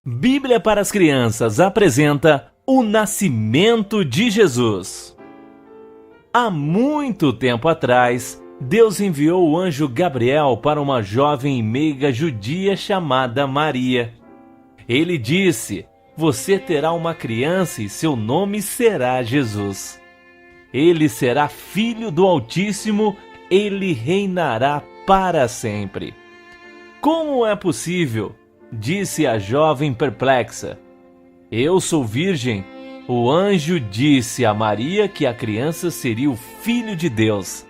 Bíblia para as Crianças apresenta o nascimento de Jesus. Há muito tempo atrás, Deus enviou o anjo Gabriel para uma jovem e meiga judia chamada Maria. Ele disse: "Você terá uma criança e seu nome será Jesus. Ele será filho do Altíssimo, ele reinará para sempre." "Como é possível?", disse a jovem perplexa. "Eu sou virgem." O anjo disse a Maria que a criança seria o Filho de Deus.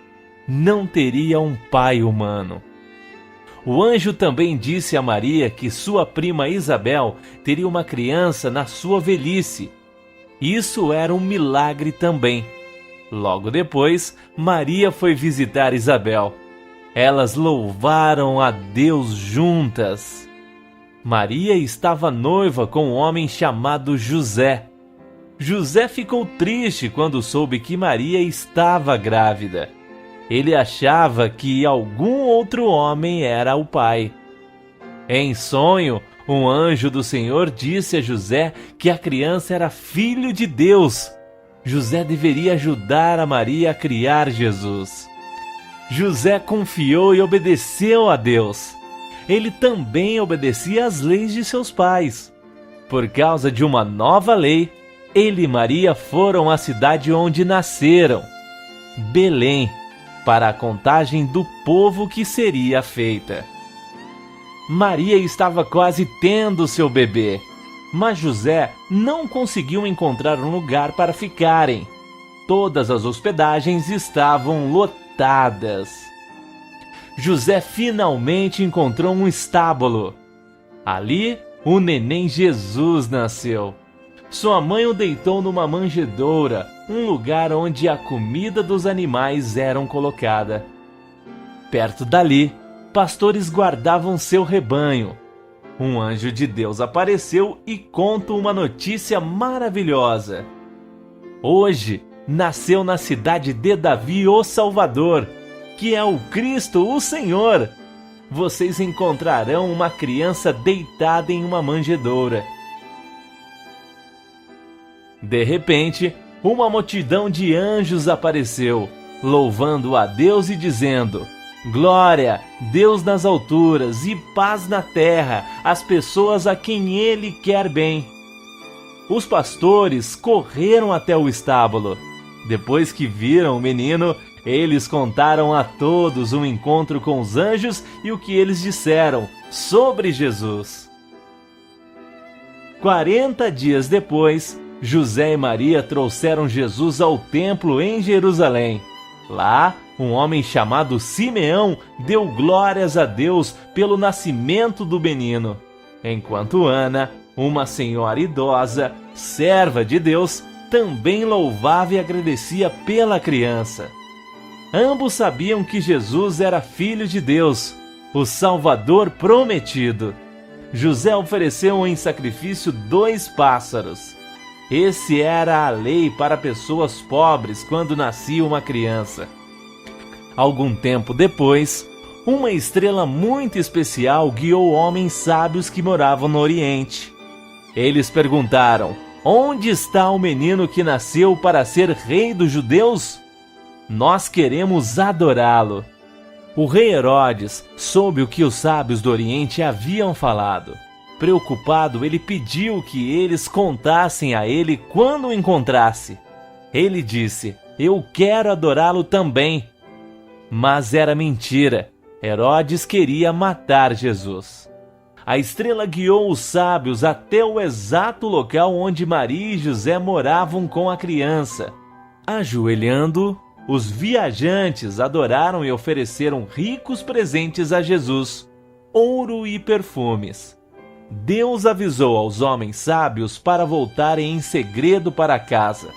Não teria um pai humano. O anjo também disse a Maria que sua prima Isabel teria uma criança na sua velhice. Isso era um milagre também. Logo depois, Maria foi visitar Isabel. Elas louvaram a Deus juntas. Maria estava noiva com um homem chamado José. José ficou triste quando soube que Maria estava grávida. Ele achava que algum outro homem era o pai. Em sonho, um anjo do Senhor disse a José que a criança era filho de Deus. José deveria ajudar a Maria a criar Jesus. José confiou e obedeceu a Deus. Ele também obedecia às leis de seus pais. Por causa de uma nova lei, ele e Maria foram à cidade onde nasceram, Belém, para a contagem do povo que seria feita. Maria estava quase tendo seu bebê, mas José não conseguiu encontrar um lugar para ficarem. Todas as hospedagens estavam lotadas. José finalmente encontrou um estábulo. Ali, o neném Jesus nasceu. Sua mãe o deitou numa manjedoura, um lugar onde a comida dos animais eram colocada. Perto dali, pastores guardavam seu rebanho. Um anjo de Deus apareceu e conta uma notícia maravilhosa. Hoje, nasceu na cidade de Davi o Salvador, que é o Cristo, o Senhor. Vocês encontrarão uma criança deitada em uma manjedoura. De repente, uma multidão de anjos apareceu, louvando a Deus e dizendo: "Glória, Deus nas alturas e paz na terra, às pessoas a quem Ele quer bem." Os pastores correram até o estábulo. Depois que viram o menino, eles contaram a todos o encontro com os anjos e o que eles disseram sobre Jesus. 40 dias depois, José e Maria trouxeram Jesus ao templo em Jerusalém. Lá, um homem chamado Simeão deu glórias a Deus pelo nascimento do menino, enquanto Ana, uma senhora idosa, serva de Deus, também louvava e agradecia pela criança. Ambos sabiam que Jesus era filho de Deus, o Salvador prometido. José ofereceu em sacrifício 2 pássaros. Esse era a lei para pessoas pobres quando nascia uma criança. Algum tempo depois, uma estrela muito especial guiou homens sábios que moravam no Oriente. Eles perguntaram: "Onde está o menino que nasceu para ser rei dos judeus? Nós queremos adorá-lo." O rei Herodes soube o que os sábios do Oriente haviam falado. Preocupado, ele pediu que eles contassem a ele quando o encontrasse. Ele disse: "Eu quero adorá-lo também." Mas era mentira. Herodes queria matar Jesus. A estrela guiou os sábios até o exato local onde Maria e José moravam com a criança. Ajoelhando, os viajantes adoraram e ofereceram ricos presentes a Jesus, ouro e perfumes. Deus avisou aos homens sábios para voltarem em segredo para casa.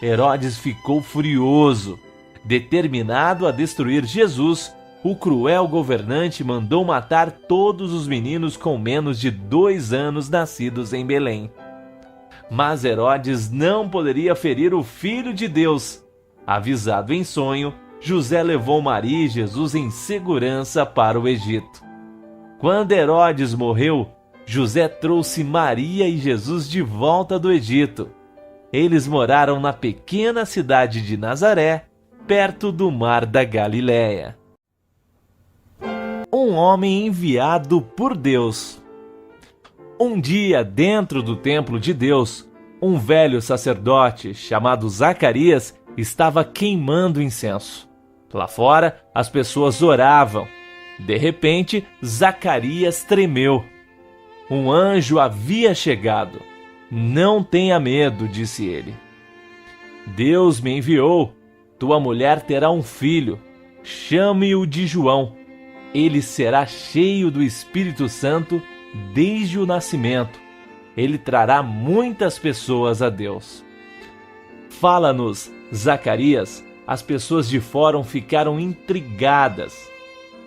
Herodes ficou furioso. Determinado a destruir Jesus, o cruel governante mandou matar todos os meninos com menos de 2 anos nascidos em Belém. Mas Herodes não poderia ferir o Filho de Deus. Avisado em sonho, José levou Maria e Jesus em segurança para o Egito. Quando Herodes morreu, José trouxe Maria e Jesus de volta do Egito. Eles moraram na pequena cidade de Nazaré, perto do mar da Galileia. Um homem enviado por Deus. Um dia, dentro do templo de Deus, um velho sacerdote chamado Zacarias estava queimando incenso. Lá fora, as pessoas oravam. De repente, Zacarias tremeu. Um anjo havia chegado. Não tenha medo, disse ele. Deus me enviou. Tua mulher terá um filho. Chame-o de João. Ele será cheio do Espírito Santo desde o nascimento. Ele trará muitas pessoas a Deus. Fala-nos, Zacarias. As pessoas de fora ficaram intrigadas.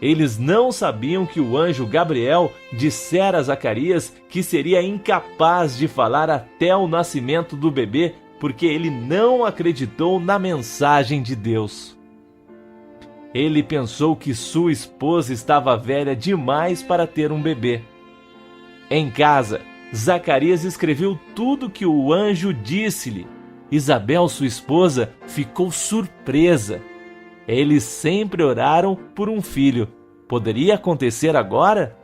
Eles não sabiam que o anjo Gabriel dissera a Zacarias que seria incapaz de falar até o nascimento do bebê, porque ele não acreditou na mensagem de Deus. Ele pensou que sua esposa estava velha demais para ter um bebê. Em casa, Zacarias escreveu tudo que o anjo disse-lhe. Isabel, sua esposa, ficou surpresa. Eles sempre oraram por um filho. Poderia acontecer agora?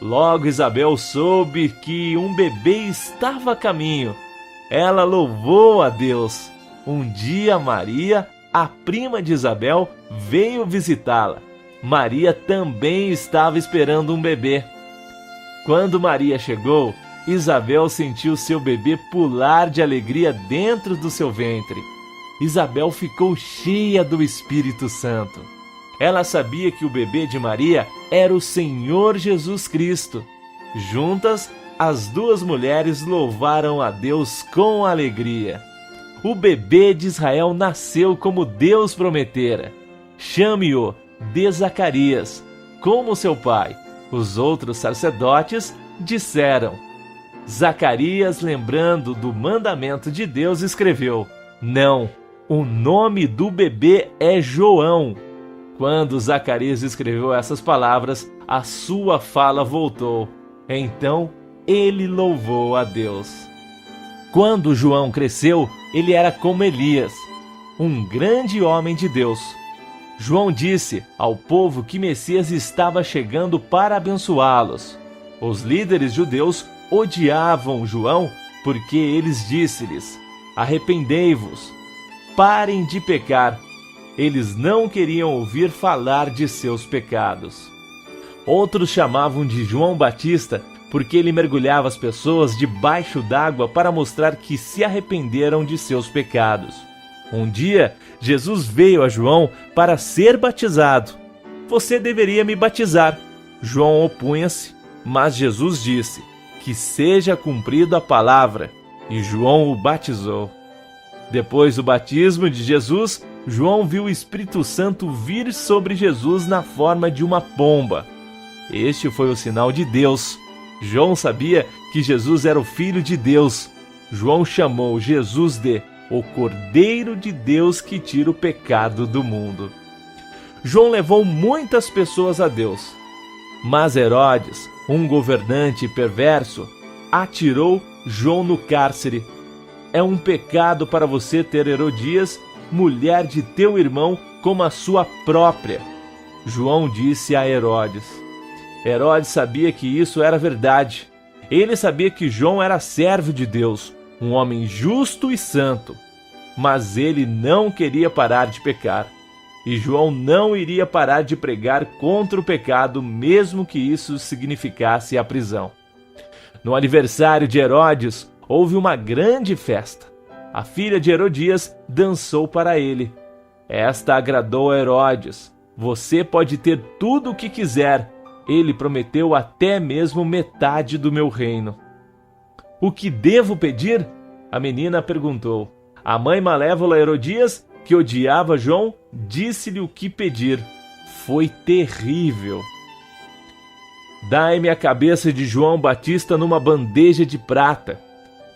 Logo Isabel soube que um bebê estava a caminho. Ela louvou a Deus. Um dia Maria, a prima de Isabel, veio visitá-la. Maria também estava esperando um bebê. Quando Maria chegou, Isabel sentiu seu bebê pular de alegria dentro do seu ventre. Isabel ficou cheia do Espírito Santo. Ela sabia que o bebê de Maria era o Senhor Jesus Cristo. Juntas, as duas mulheres louvaram a Deus com alegria. O bebê de Israel nasceu como Deus prometera. Chame-o de Zacarias, como seu pai. Os outros sacerdotes disseram. Zacarias, lembrando do mandamento de Deus, escreveu: Não, o nome do bebê é João. Quando Zacarias escreveu essas palavras, a sua fala voltou. Então, ele louvou a Deus. Quando João cresceu, ele era como Elias, um grande homem de Deus. João disse ao povo que Messias estava chegando para abençoá-los. Os líderes judeus odiavam João porque eles disse-lhes: Arrependei-vos, parem de pecar. Eles não queriam ouvir falar de seus pecados. Outros chamavam de João Batista porque ele mergulhava as pessoas debaixo d'água para mostrar que se arrependeram de seus pecados. Um dia, Jesus veio a João para ser batizado. Você deveria me batizar. João opunha-se, mas Jesus disse: Que seja cumprida a palavra. E João o batizou. Depois do batismo de Jesus, João viu o Espírito Santo vir sobre Jesus na forma de uma pomba. Este foi o sinal de Deus. João sabia que Jesus era o Filho de Deus. João chamou Jesus de o Cordeiro de Deus que tira o pecado do mundo. João levou muitas pessoas a Deus. Mas Herodes, um governante perverso, atirou João no cárcere. É um pecado para você ter Herodias, mulher de teu irmão, como a sua própria. João disse a Herodes. Herodes sabia que isso era verdade. Ele sabia que João era servo de Deus, um homem justo e santo. Mas ele não queria parar de pecar. E João não iria parar de pregar contra o pecado, mesmo que isso significasse a prisão. No aniversário de Herodes, houve uma grande festa. A filha de Herodias dançou para ele. Esta agradou a Herodes. Você pode ter tudo o que quiser. Ele prometeu até mesmo metade do meu reino. O que devo pedir? A menina perguntou. A mãe malévola Herodias, que odiava João, disse-lhe o que pedir. foi terrível. Dai-me a cabeça de João Batista numa bandeja de prata.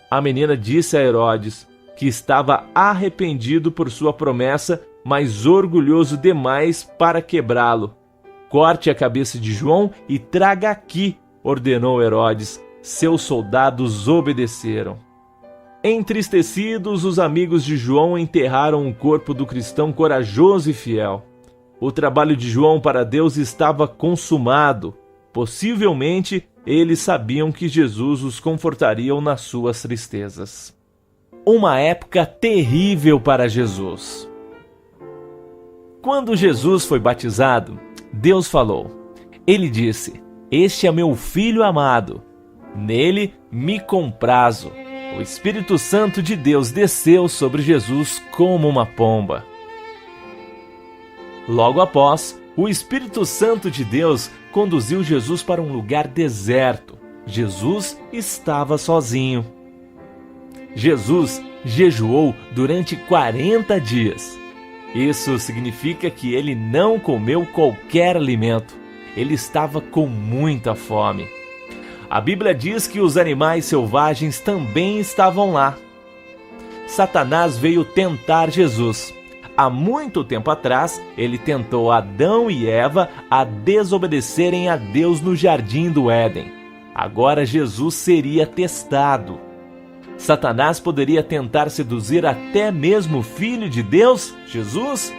A menina disse a Herodes, que estava arrependido por sua promessa, mas orgulhoso demais para quebrá-lo. Corte a cabeça de João e traga aqui, ordenou Herodes. Seus soldados obedeceram. Entristecidos, os amigos de João enterraram o corpo do cristão corajoso e fiel. O trabalho de João para Deus estava consumado. Possivelmente, eles sabiam que Jesus os confortaria nas suas tristezas. Uma época terrível para Jesus. Quando Jesus foi batizado, Deus falou. Ele disse: "Este é meu filho amado. Nele me comprazo." O Espírito Santo de Deus desceu sobre Jesus como uma pomba. Logo após, o Espírito Santo de Deus conduziu Jesus para um lugar deserto. Jesus estava sozinho. Jesus jejuou durante 40 dias. Isso significa que ele não comeu qualquer alimento. Ele estava com muita fome. A Bíblia diz que os animais selvagens também estavam lá. Satanás veio tentar Jesus. Há muito tempo atrás, ele tentou Adão e Eva a desobedecerem a Deus no jardim do Éden. Agora Jesus seria testado. Satanás poderia tentar seduzir até mesmo o Filho de Deus, Jesus?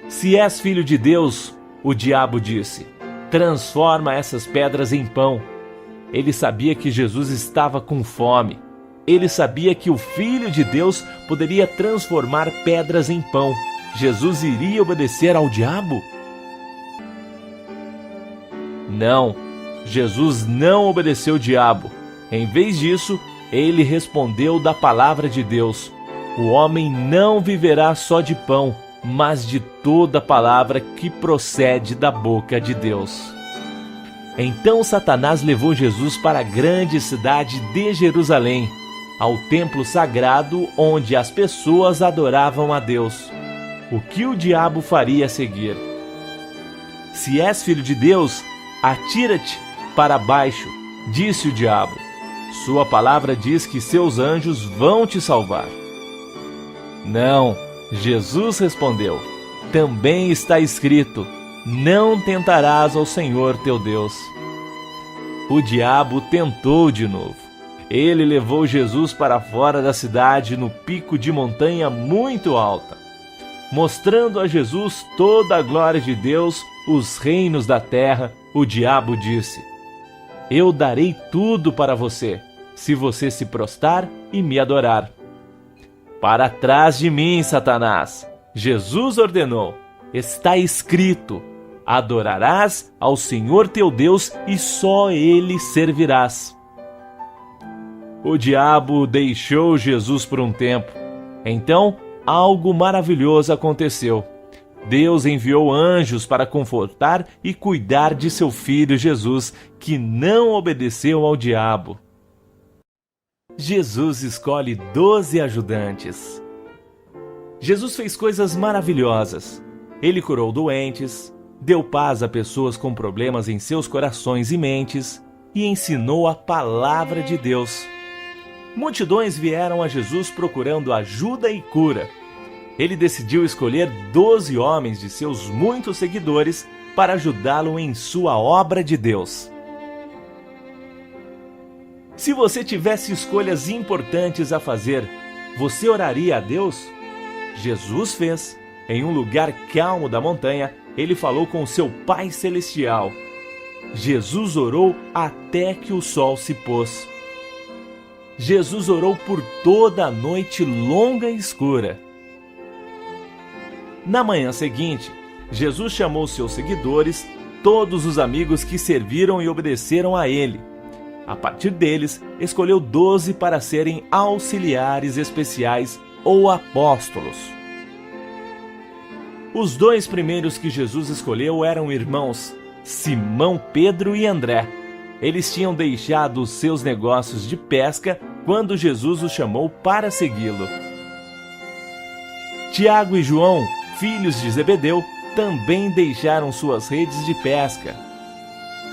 Se és filho de Deus, o diabo disse, transforma essas pedras em pão. Ele sabia que Jesus estava com fome. Ele sabia que o Filho de Deus poderia transformar pedras em pão. Jesus iria obedecer ao diabo? Não, Jesus não obedeceu ao diabo. Em vez disso, ele respondeu da palavra de Deus. O homem não viverá só de pão, mas de toda palavra que procede da boca de Deus. Então Satanás levou Jesus para a grande cidade de Jerusalém, ao templo sagrado onde as pessoas adoravam a Deus. O que o diabo faria a seguir? Se és filho de Deus, atira-te para baixo, disse o diabo. Sua palavra diz que seus anjos vão te salvar. Não, Jesus respondeu, também está escrito, não tentarás ao Senhor teu Deus. O diabo tentou de novo. Ele levou Jesus para fora da cidade no pico de montanha muito alta. Mostrando a Jesus toda a glória de Deus, os reinos da terra, o diabo disse, eu darei tudo para você, se você se prostrar e me adorar. Para trás de mim, Satanás, Jesus ordenou, está escrito, adorarás ao Senhor teu Deus e só Ele servirás. O diabo deixou Jesus por um tempo. Então, algo maravilhoso aconteceu. Deus enviou anjos para confortar e cuidar de seu filho Jesus, que não obedeceu ao diabo. Jesus escolhe 12 ajudantes. Jesus fez coisas maravilhosas. Ele curou doentes, deu paz a pessoas com problemas em seus corações e mentes e ensinou a palavra de Deus. Multidões vieram a Jesus procurando ajuda e cura. Ele decidiu escolher 12 homens de seus muitos seguidores para ajudá-lo em sua obra de Deus. Se você tivesse escolhas importantes a fazer, você oraria a Deus? Jesus fez. Em um lugar calmo da montanha, ele falou com seu Pai Celestial. Jesus orou até que o sol se pôs. Jesus orou por toda a noite longa e escura. Na manhã seguinte, Jesus chamou seus seguidores, todos os amigos que serviram e obedeceram a ele. A partir deles, escolheu 12 para serem auxiliares especiais ou apóstolos. Os 2 primeiros que Jesus escolheu eram irmãos, Simão Pedro e André. Eles tinham deixado os seus negócios de pesca quando Jesus os chamou para segui-lo. Tiago e João filhos de Zebedeu, também deixaram suas redes de pesca.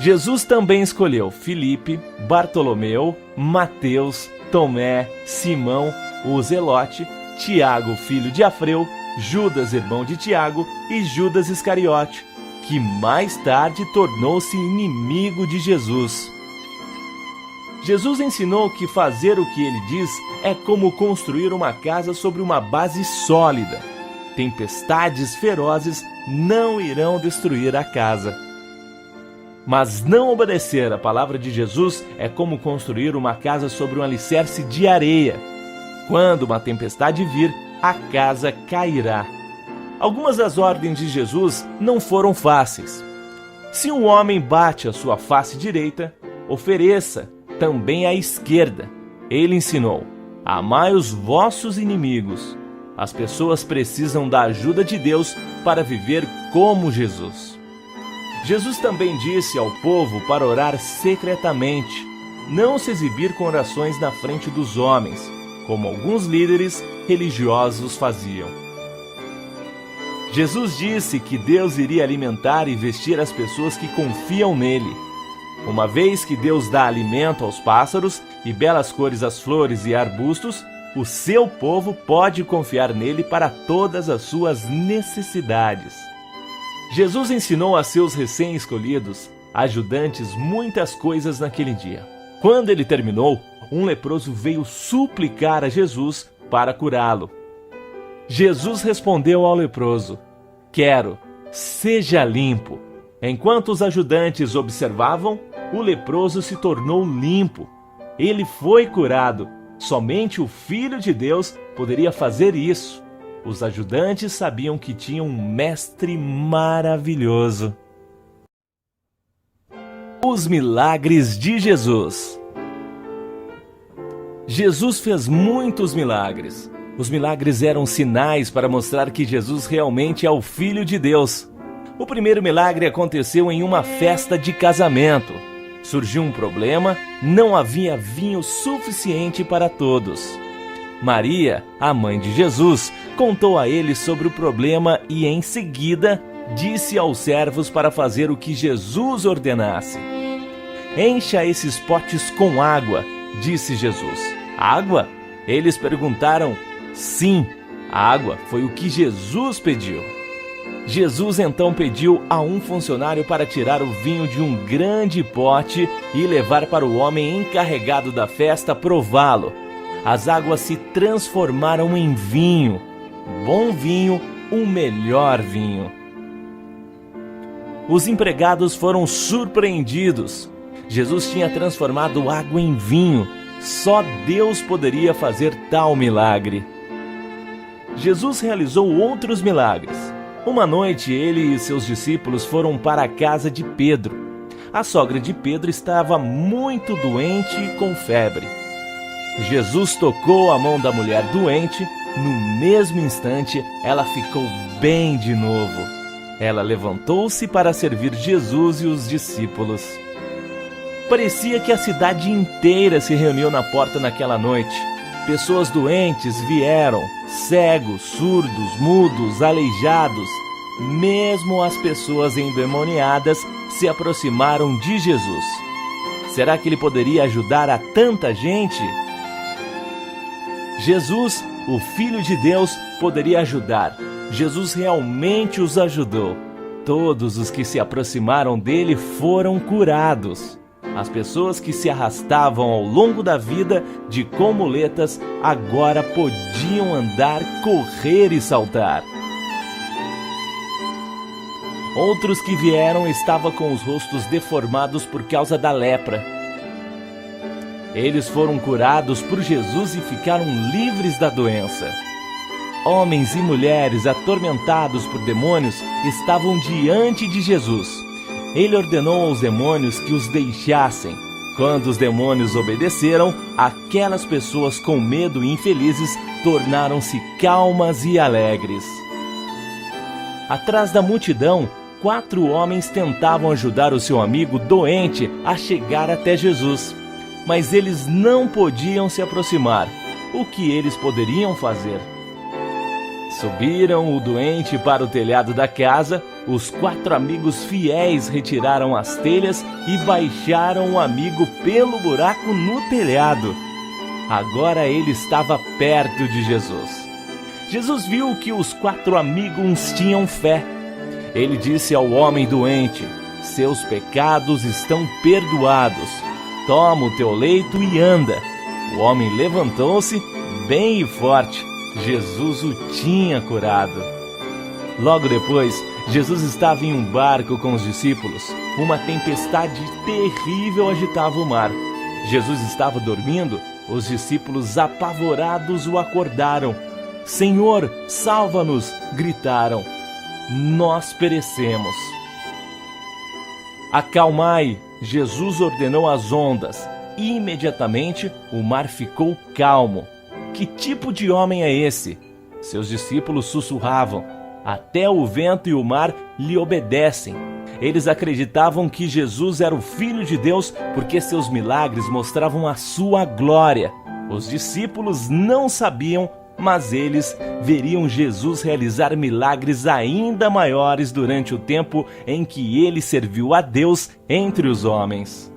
Jesus também escolheu Filipe, Bartolomeu, Mateus, Tomé, Simão, o Zelote, Tiago, filho de Alfeu, Judas, irmão de Tiago, e Judas Iscariote, que mais tarde tornou-se inimigo de Jesus. Jesus ensinou que fazer o que ele diz é como construir uma casa sobre uma base sólida. Tempestades ferozes não irão destruir a casa. Mas não obedecer à palavra de Jesus é como construir uma casa sobre um alicerce de areia. Quando uma tempestade vir, a casa cairá. Algumas das ordens de Jesus não foram fáceis. Se um homem bate a sua face direita, ofereça também a esquerda. Ele ensinou: amai os vossos inimigos. As pessoas precisam da ajuda de Deus para viver como Jesus. Jesus também disse ao povo para orar secretamente, não se exibir com orações na frente dos homens, como alguns líderes religiosos faziam. Jesus disse que Deus iria alimentar e vestir as pessoas que confiam nele. Uma vez que Deus dá alimento aos pássaros e belas cores às flores e arbustos, o seu povo pode confiar nele para todas as suas necessidades. Jesus ensinou a seus recém-escolhidos ajudantes muitas coisas naquele dia. Quando ele terminou, um leproso veio suplicar a Jesus para curá-lo. Jesus respondeu ao leproso: quero, seja limpo. Enquanto os ajudantes observavam, o leproso se tornou limpo. Ele foi curado. Somente o Filho de Deus poderia fazer isso. Os ajudantes sabiam que tinham um mestre maravilhoso. Os milagres de Jesus. Jesus fez muitos milagres. Os milagres eram sinais para mostrar que Jesus realmente é o Filho de Deus. O primeiro milagre aconteceu em uma festa de casamento. Surgiu um problema, não havia vinho suficiente para todos. Maria, a mãe de Jesus, contou a ele sobre o problema e, em seguida, disse aos servos para fazer o que Jesus ordenasse. Encha esses potes com água, disse Jesus. Água? Eles perguntaram. Sim, água foi o que Jesus pediu. Jesus então pediu a um funcionário para tirar o vinho de um grande pote e levar para o homem encarregado da festa prová-lo. As águas se transformaram em vinho. Bom vinho, o melhor vinho. Os empregados foram surpreendidos. Jesus tinha transformado água em vinho. Só Deus poderia fazer tal milagre. Jesus realizou outros milagres. Uma noite, ele e seus discípulos foram para a casa de Pedro. A sogra de Pedro estava muito doente e com febre. Jesus tocou a mão da mulher doente. No mesmo instante, ela ficou bem de novo. Ela levantou-se para servir Jesus e os discípulos. Parecia que a cidade inteira se reuniu na porta naquela noite. Pessoas doentes vieram, cegos, surdos, mudos, aleijados. Mesmo as pessoas endemoniadas se aproximaram de Jesus. Será que ele poderia ajudar a tanta gente? Jesus, o Filho de Deus, poderia ajudar. Jesus realmente os ajudou. Todos os que se aproximaram dele foram curados. As pessoas que se arrastavam ao longo da vida com muletas agora podiam andar, correr e saltar. Outros que vieram estavam com os rostos deformados por causa da lepra. Eles foram curados por Jesus e ficaram livres da doença. Homens e mulheres atormentados por demônios estavam diante de Jesus. Ele ordenou aos demônios que os deixassem. Quando os demônios obedeceram, aquelas pessoas com medo e infelizes tornaram-se calmas e alegres. Atrás da multidão, 4 homens tentavam ajudar o seu amigo doente a chegar até Jesus. Mas eles não podiam se aproximar. O que eles poderiam fazer? Subiram o doente para o telhado da casa, os 4 amigos fiéis retiraram as telhas e baixaram o amigo pelo buraco no telhado. Agora ele estava perto de Jesus. Jesus viu que os 4 amigos tinham fé. Ele disse ao homem doente: seus pecados estão perdoados. Toma o teu leito e anda. O homem levantou-se bem e forte. Jesus o tinha curado. Logo depois, Jesus estava em um barco com os discípulos. Uma tempestade terrível agitava o mar. Jesus estava dormindo. Os discípulos, apavorados, o acordaram. Senhor, salva-nos! Gritaram. Nós perecemos. Acalmai! Jesus ordenou às ondas. E imediatamente o mar ficou calmo. Que tipo de homem é esse? Seus discípulos sussurravam. Até o vento e o mar lhe obedecem. Eles acreditavam que Jesus era o Filho de Deus porque seus milagres mostravam a sua glória. Os discípulos não sabiam, mas eles veriam Jesus realizar milagres ainda maiores durante o tempo em que ele serviu a Deus entre os homens.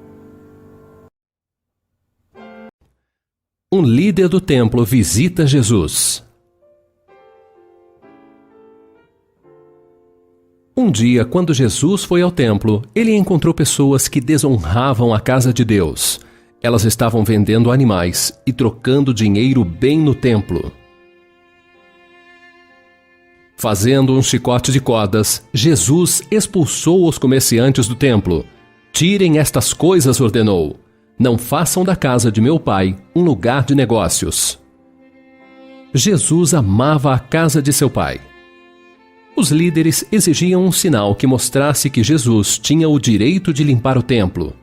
Um líder do templo visita Jesus. Um dia, quando Jesus foi ao templo, ele encontrou pessoas que desonravam a casa de Deus. Elas estavam vendendo animais e trocando dinheiro bem no templo. Fazendo um chicote de cordas, Jesus expulsou os comerciantes do templo. Tirem estas coisas, ordenou. Não façam da casa de meu pai um lugar de negócios. Jesus amava a casa de seu pai. Os líderes exigiam um sinal que mostrasse que Jesus tinha o direito de limpar o templo.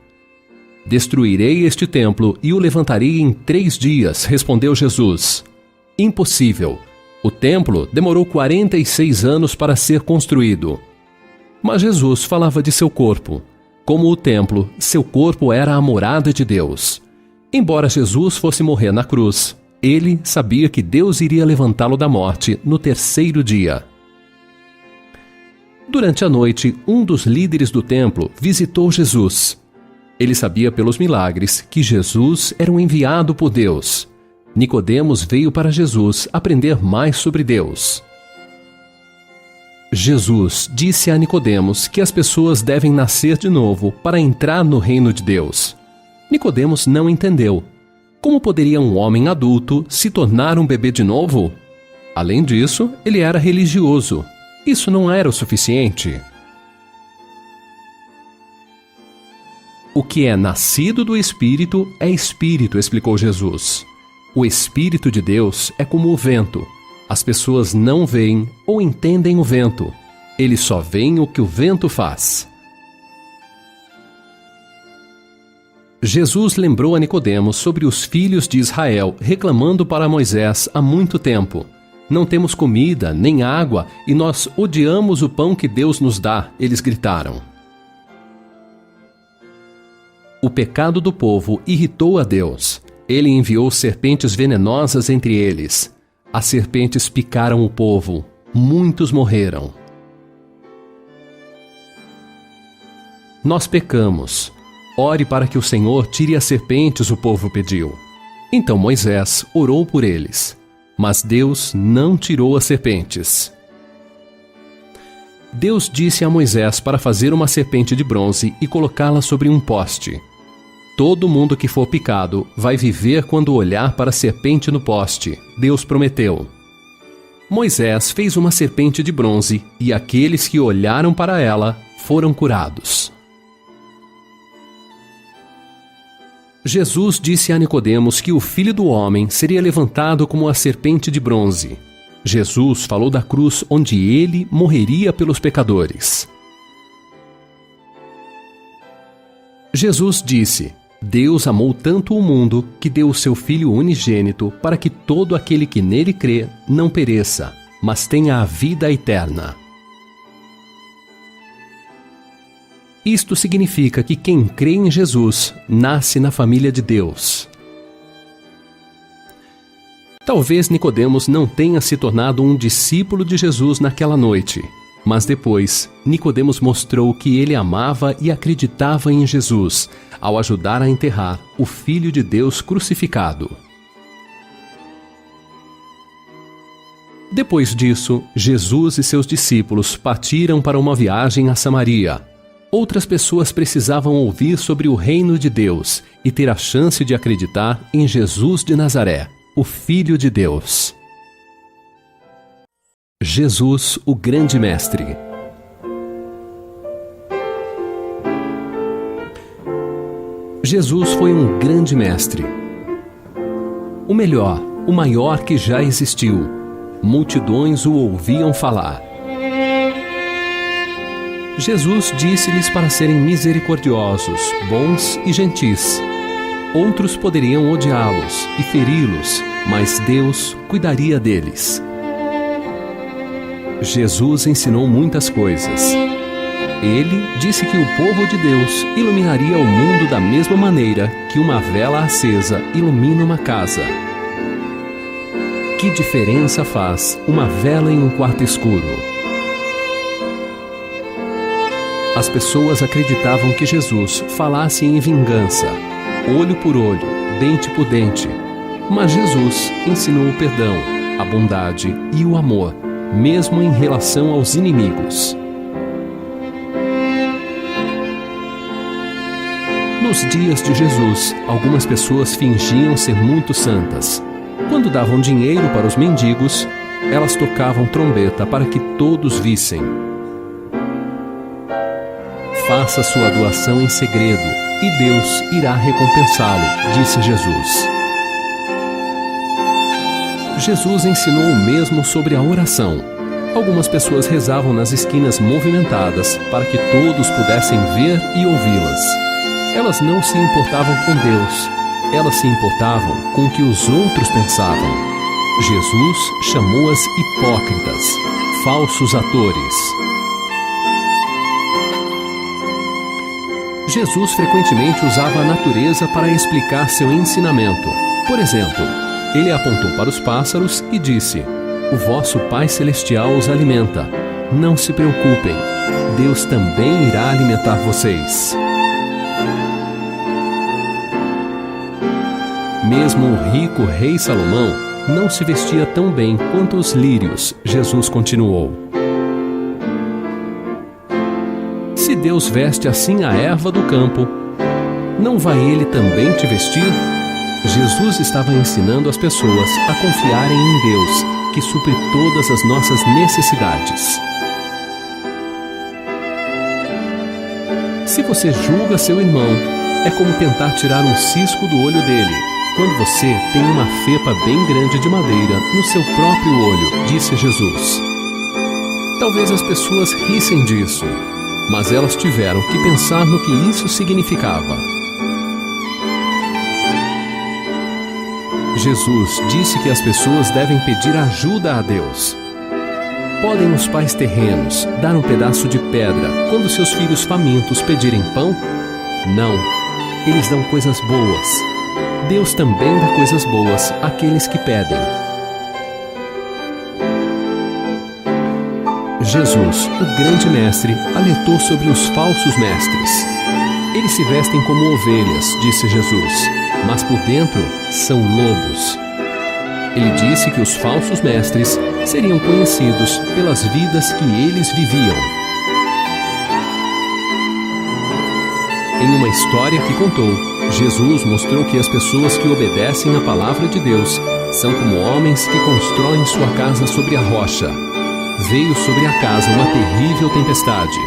Destruirei este templo e o levantarei em 3 dias, respondeu Jesus. Impossível. O templo demorou 46 anos para ser construído. Mas Jesus falava de seu corpo. Como o templo, seu corpo era a morada de Deus. Embora Jesus fosse morrer na cruz, ele sabia que Deus iria levantá-lo da morte no 3º dia. Durante a noite, um dos líderes do templo visitou Jesus. Ele sabia pelos milagres que Jesus era um enviado por Deus. Nicodemos veio para Jesus aprender mais sobre Deus. Jesus disse a Nicodemos que as pessoas devem nascer de novo para entrar no reino de Deus. Nicodemos não entendeu. Como poderia um homem adulto se tornar um bebê de novo? Além disso, ele era religioso. Isso não era o suficiente. O que é nascido do Espírito é Espírito, explicou Jesus. O Espírito de Deus é como o vento. As pessoas não veem ou entendem o vento. Eles só veem o que o vento faz. Jesus lembrou a Nicodemos sobre os filhos de Israel reclamando para Moisés há muito tempo. Não temos comida, nem água, e nós odiamos o pão que Deus nos dá, eles gritaram. O pecado do povo irritou a Deus. Ele enviou serpentes venenosas entre eles. As serpentes picaram o povo. Muitos morreram. Nós pecamos. Ore para que o Senhor tire as serpentes, o povo pediu. Então Moisés orou por eles. Mas Deus não tirou as serpentes. Deus disse a Moisés para fazer uma serpente de bronze e colocá-la sobre um poste. Todo mundo que for picado vai viver quando olhar para a serpente no poste, Deus prometeu. Moisés fez uma serpente de bronze e aqueles que olharam para ela foram curados. Jesus disse a Nicodemos que o Filho do Homem seria levantado como a serpente de bronze. Jesus falou da cruz onde ele morreria pelos pecadores. Jesus disse: Deus amou tanto o mundo que deu o seu Filho unigênito para que todo aquele que nele crê não pereça, mas tenha a vida eterna. Isto significa que quem crê em Jesus nasce na família de Deus. Talvez Nicodemos não tenha se tornado um discípulo de Jesus naquela noite, mas depois, Nicodemos mostrou que ele amava e acreditava em Jesus, ao ajudar a enterrar o Filho de Deus crucificado. Depois disso, Jesus e seus discípulos partiram para uma viagem a Samaria. Outras pessoas precisavam ouvir sobre o reino de Deus e ter a chance de acreditar em Jesus de Nazaré, o Filho de Deus. Jesus, o grande mestre. Jesus foi um grande mestre. O melhor, o maior que já existiu. Multidões o ouviam falar. Jesus disse-lhes para serem misericordiosos, bons e gentis. Outros poderiam odiá-los e feri-los, mas Deus cuidaria deles. Jesus ensinou muitas coisas. Ele disse que o povo de Deus iluminaria o mundo da mesma maneira que uma vela acesa ilumina uma casa. Que diferença faz uma vela em um quarto escuro? As pessoas acreditavam que Jesus falasse em vingança, olho por olho, dente por dente. Mas Jesus ensinou o perdão, a bondade e o amor, mesmo em relação aos inimigos. Nos dias de Jesus, algumas pessoas fingiam ser muito santas. Quando davam dinheiro para os mendigos, elas tocavam trombeta para que todos vissem. Faça sua doação em segredo e Deus irá recompensá-lo, disse Jesus. Jesus ensinou o mesmo sobre a oração. Algumas pessoas rezavam nas esquinas movimentadas para que todos pudessem ver e ouvi-las. Elas não se importavam com Deus, elas se importavam com o que os outros pensavam. Jesus chamou-as hipócritas, falsos atores. Jesus frequentemente usava a natureza para explicar seu ensinamento. Por exemplo, ele apontou para os pássaros e disse: "O vosso Pai Celestial os alimenta. Não se preocupem, Deus também irá alimentar vocês." Mesmo o rico rei Salomão não se vestia tão bem quanto os lírios, Jesus continuou. Se Deus veste assim a erva do campo, não vai Ele também te vestir? Jesus estava ensinando as pessoas a confiarem em Deus, que supre todas as nossas necessidades. Se você julga seu irmão, é como tentar tirar um cisco do olho dele, quando você tem uma fepa bem grande de madeira no seu próprio olho, disse Jesus. Talvez as pessoas rissem disso, mas elas tiveram que pensar no que isso significava. Jesus disse que as pessoas devem pedir ajuda a Deus. Podem os pais terrenos dar um pedaço de pedra quando seus filhos famintos pedirem pão? Não, eles dão coisas boas. Deus também dá coisas boas àqueles que pedem. Jesus, o grande mestre, alertou sobre os falsos mestres. Eles se vestem como ovelhas, disse Jesus, mas por dentro são lobos. Ele disse que os falsos mestres seriam conhecidos pelas vidas que eles viviam. Em uma história que contou, Jesus mostrou que as pessoas que obedecem à palavra de Deus são como homens que constroem sua casa sobre a rocha. Veio sobre a casa uma terrível tempestade.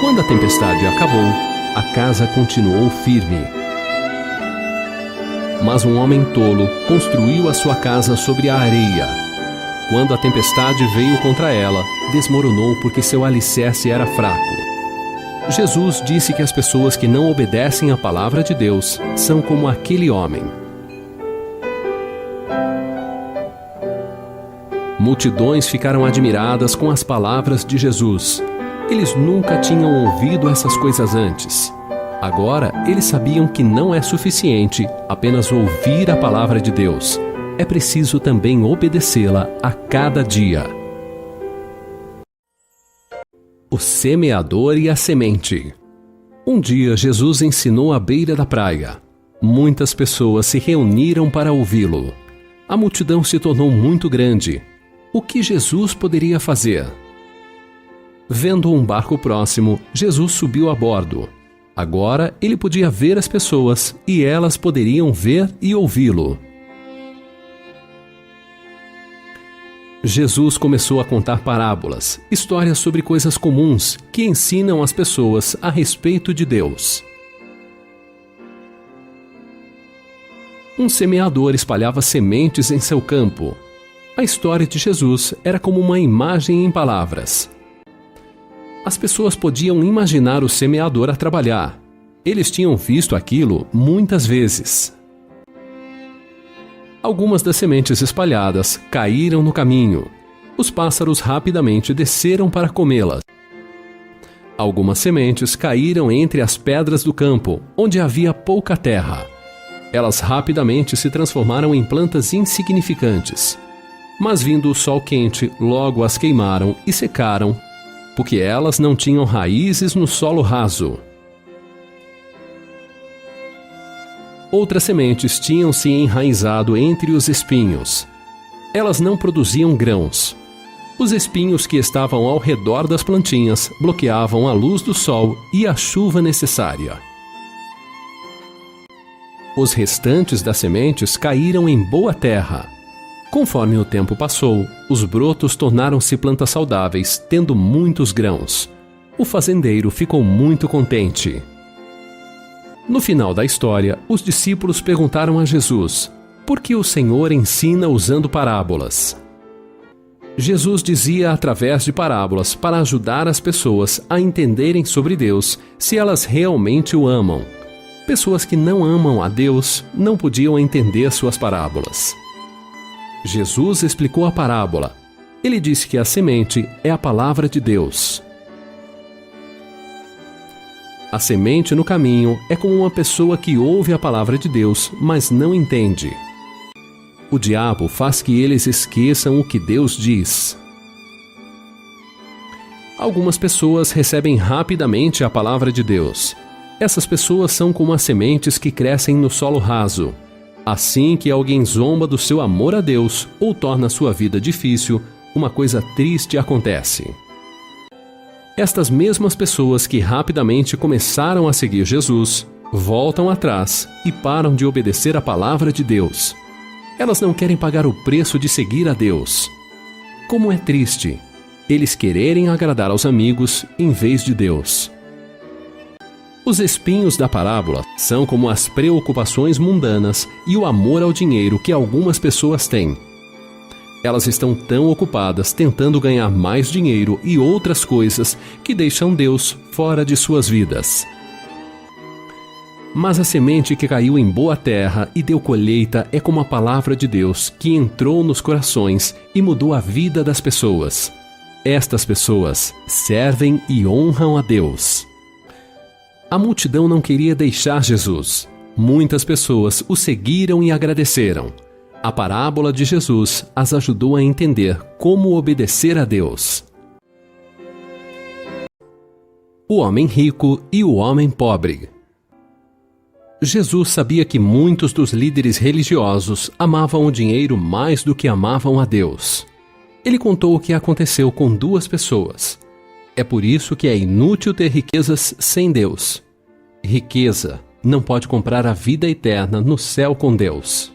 Quando a tempestade acabou, a casa continuou firme. Mas um homem tolo construiu a sua casa sobre a areia. Quando a tempestade veio contra ela, desmoronou porque seu alicerce era fraco. Jesus disse que as pessoas que não obedecem à palavra de Deus são como aquele homem. Multidões ficaram admiradas com as palavras de Jesus. Eles nunca tinham ouvido essas coisas antes. Agora, eles sabiam que não é suficiente apenas ouvir a palavra de Deus. é preciso também obedecê-la a cada dia. O semeador e a semente. Um dia Jesus ensinou à beira da praia. Muitas pessoas se reuniram para ouvi-lo. A multidão se tornou muito grande. O que Jesus poderia fazer? Vendo um barco próximo, Jesus subiu a bordo. Agora ele podia ver as pessoas e elas poderiam ver e ouvi-lo. Jesus começou a contar parábolas, histórias sobre coisas comuns que ensinam as pessoas a respeito de Deus. Um semeador espalhava sementes em seu campo. A história de Jesus era como uma imagem em palavras. As pessoas podiam imaginar o semeador a trabalhar. Eles tinham visto aquilo muitas vezes. Algumas das sementes espalhadas caíram no caminho. Os pássaros rapidamente desceram para comê-las. Algumas sementes caíram entre as pedras do campo, onde havia pouca terra. Elas rapidamente se transformaram em plantas insignificantes. Mas vindo o sol quente, logo as queimaram e secaram, porque elas não tinham raízes no solo raso. Outras sementes tinham se enraizado entre os espinhos. Elas não produziam grãos. Os espinhos que estavam ao redor das plantinhas bloqueavam a luz do sol e a chuva necessária. Os restantes das sementes caíram em boa terra. Conforme o tempo passou, os brotos tornaram-se plantas saudáveis, tendo muitos grãos. O fazendeiro ficou muito contente. No final da história, os discípulos perguntaram a Jesus: por que o Senhor ensina usando parábolas? Jesus dizia através de parábolas para ajudar as pessoas a entenderem sobre Deus se elas realmente o amam. Pessoas que não amam a Deus não podiam entender suas parábolas. Jesus explicou a parábola. Ele disse que a semente é a palavra de Deus. A semente no caminho é como uma pessoa que ouve a palavra de Deus, mas não entende. O diabo faz que eles esqueçam o que Deus diz. Algumas pessoas recebem rapidamente a palavra de Deus. Essas pessoas são como as sementes que crescem no solo raso. Assim que alguém zomba do seu amor a Deus ou torna sua vida difícil, uma coisa triste acontece. Estas mesmas pessoas que rapidamente começaram a seguir Jesus, voltam atrás e param de obedecer a palavra de Deus. Elas não querem pagar o preço de seguir a Deus. Como é triste eles quererem agradar aos amigos em vez de Deus. Os espinhos da parábola são como as preocupações mundanas e o amor ao dinheiro que algumas pessoas têm. Elas estão tão ocupadas tentando ganhar mais dinheiro e outras coisas que deixam Deus fora de suas vidas. Mas a semente que caiu em boa terra e deu colheita é como a palavra de Deus que entrou nos corações e mudou a vida das pessoas. Estas pessoas servem e honram a Deus. A multidão não queria deixar Jesus. Muitas pessoas o seguiram e agradeceram. A parábola de Jesus as ajudou a entender como obedecer a Deus. O homem rico e o homem pobre. Jesus sabia que muitos dos líderes religiosos amavam o dinheiro mais do que amavam a Deus. Ele contou o que aconteceu com duas pessoas. É por isso que é inútil ter riquezas sem Deus. Riqueza não pode comprar a vida eterna no céu com Deus.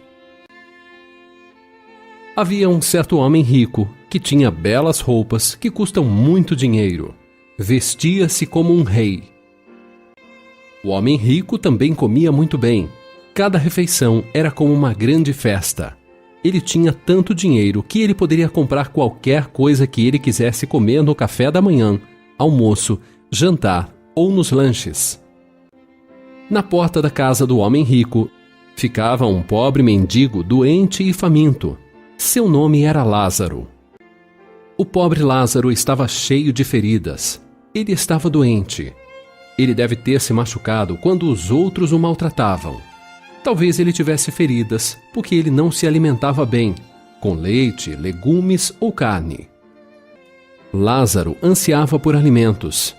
Havia um certo homem rico que tinha belas roupas que custam muito dinheiro. Vestia-se como um rei. O homem rico também comia muito bem. Cada refeição era como uma grande festa. Ele tinha tanto dinheiro que ele poderia comprar qualquer coisa que ele quisesse comer no café da manhã, almoço, jantar ou nos lanches. Na porta da casa do homem rico ficava um pobre mendigo doente e faminto. Seu nome era Lázaro. O pobre Lázaro estava cheio de feridas. Ele estava doente. Ele deve ter se machucado quando os outros o maltratavam. Talvez ele tivesse feridas, porque ele não se alimentava bem, com leite, legumes ou carne. Lázaro ansiava por alimentos.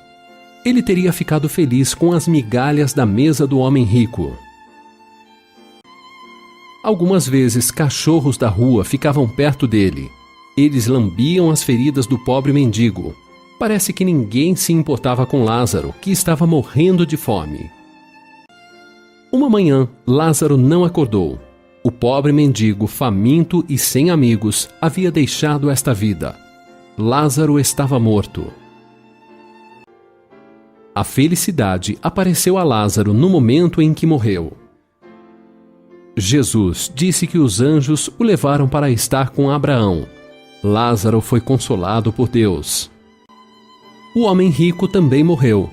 Ele teria ficado feliz com as migalhas da mesa do homem rico. Algumas vezes, cachorros da rua ficavam perto dele. Eles lambiam as feridas do pobre mendigo. Parece que ninguém se importava com Lázaro, que estava morrendo de fome. Uma manhã, Lázaro não acordou. O pobre mendigo, faminto e sem amigos, havia deixado esta vida. Lázaro estava morto. A felicidade apareceu a Lázaro no momento em que morreu. Jesus disse que os anjos o levaram para estar com Abraão. Lázaro foi consolado por Deus. O homem rico também morreu.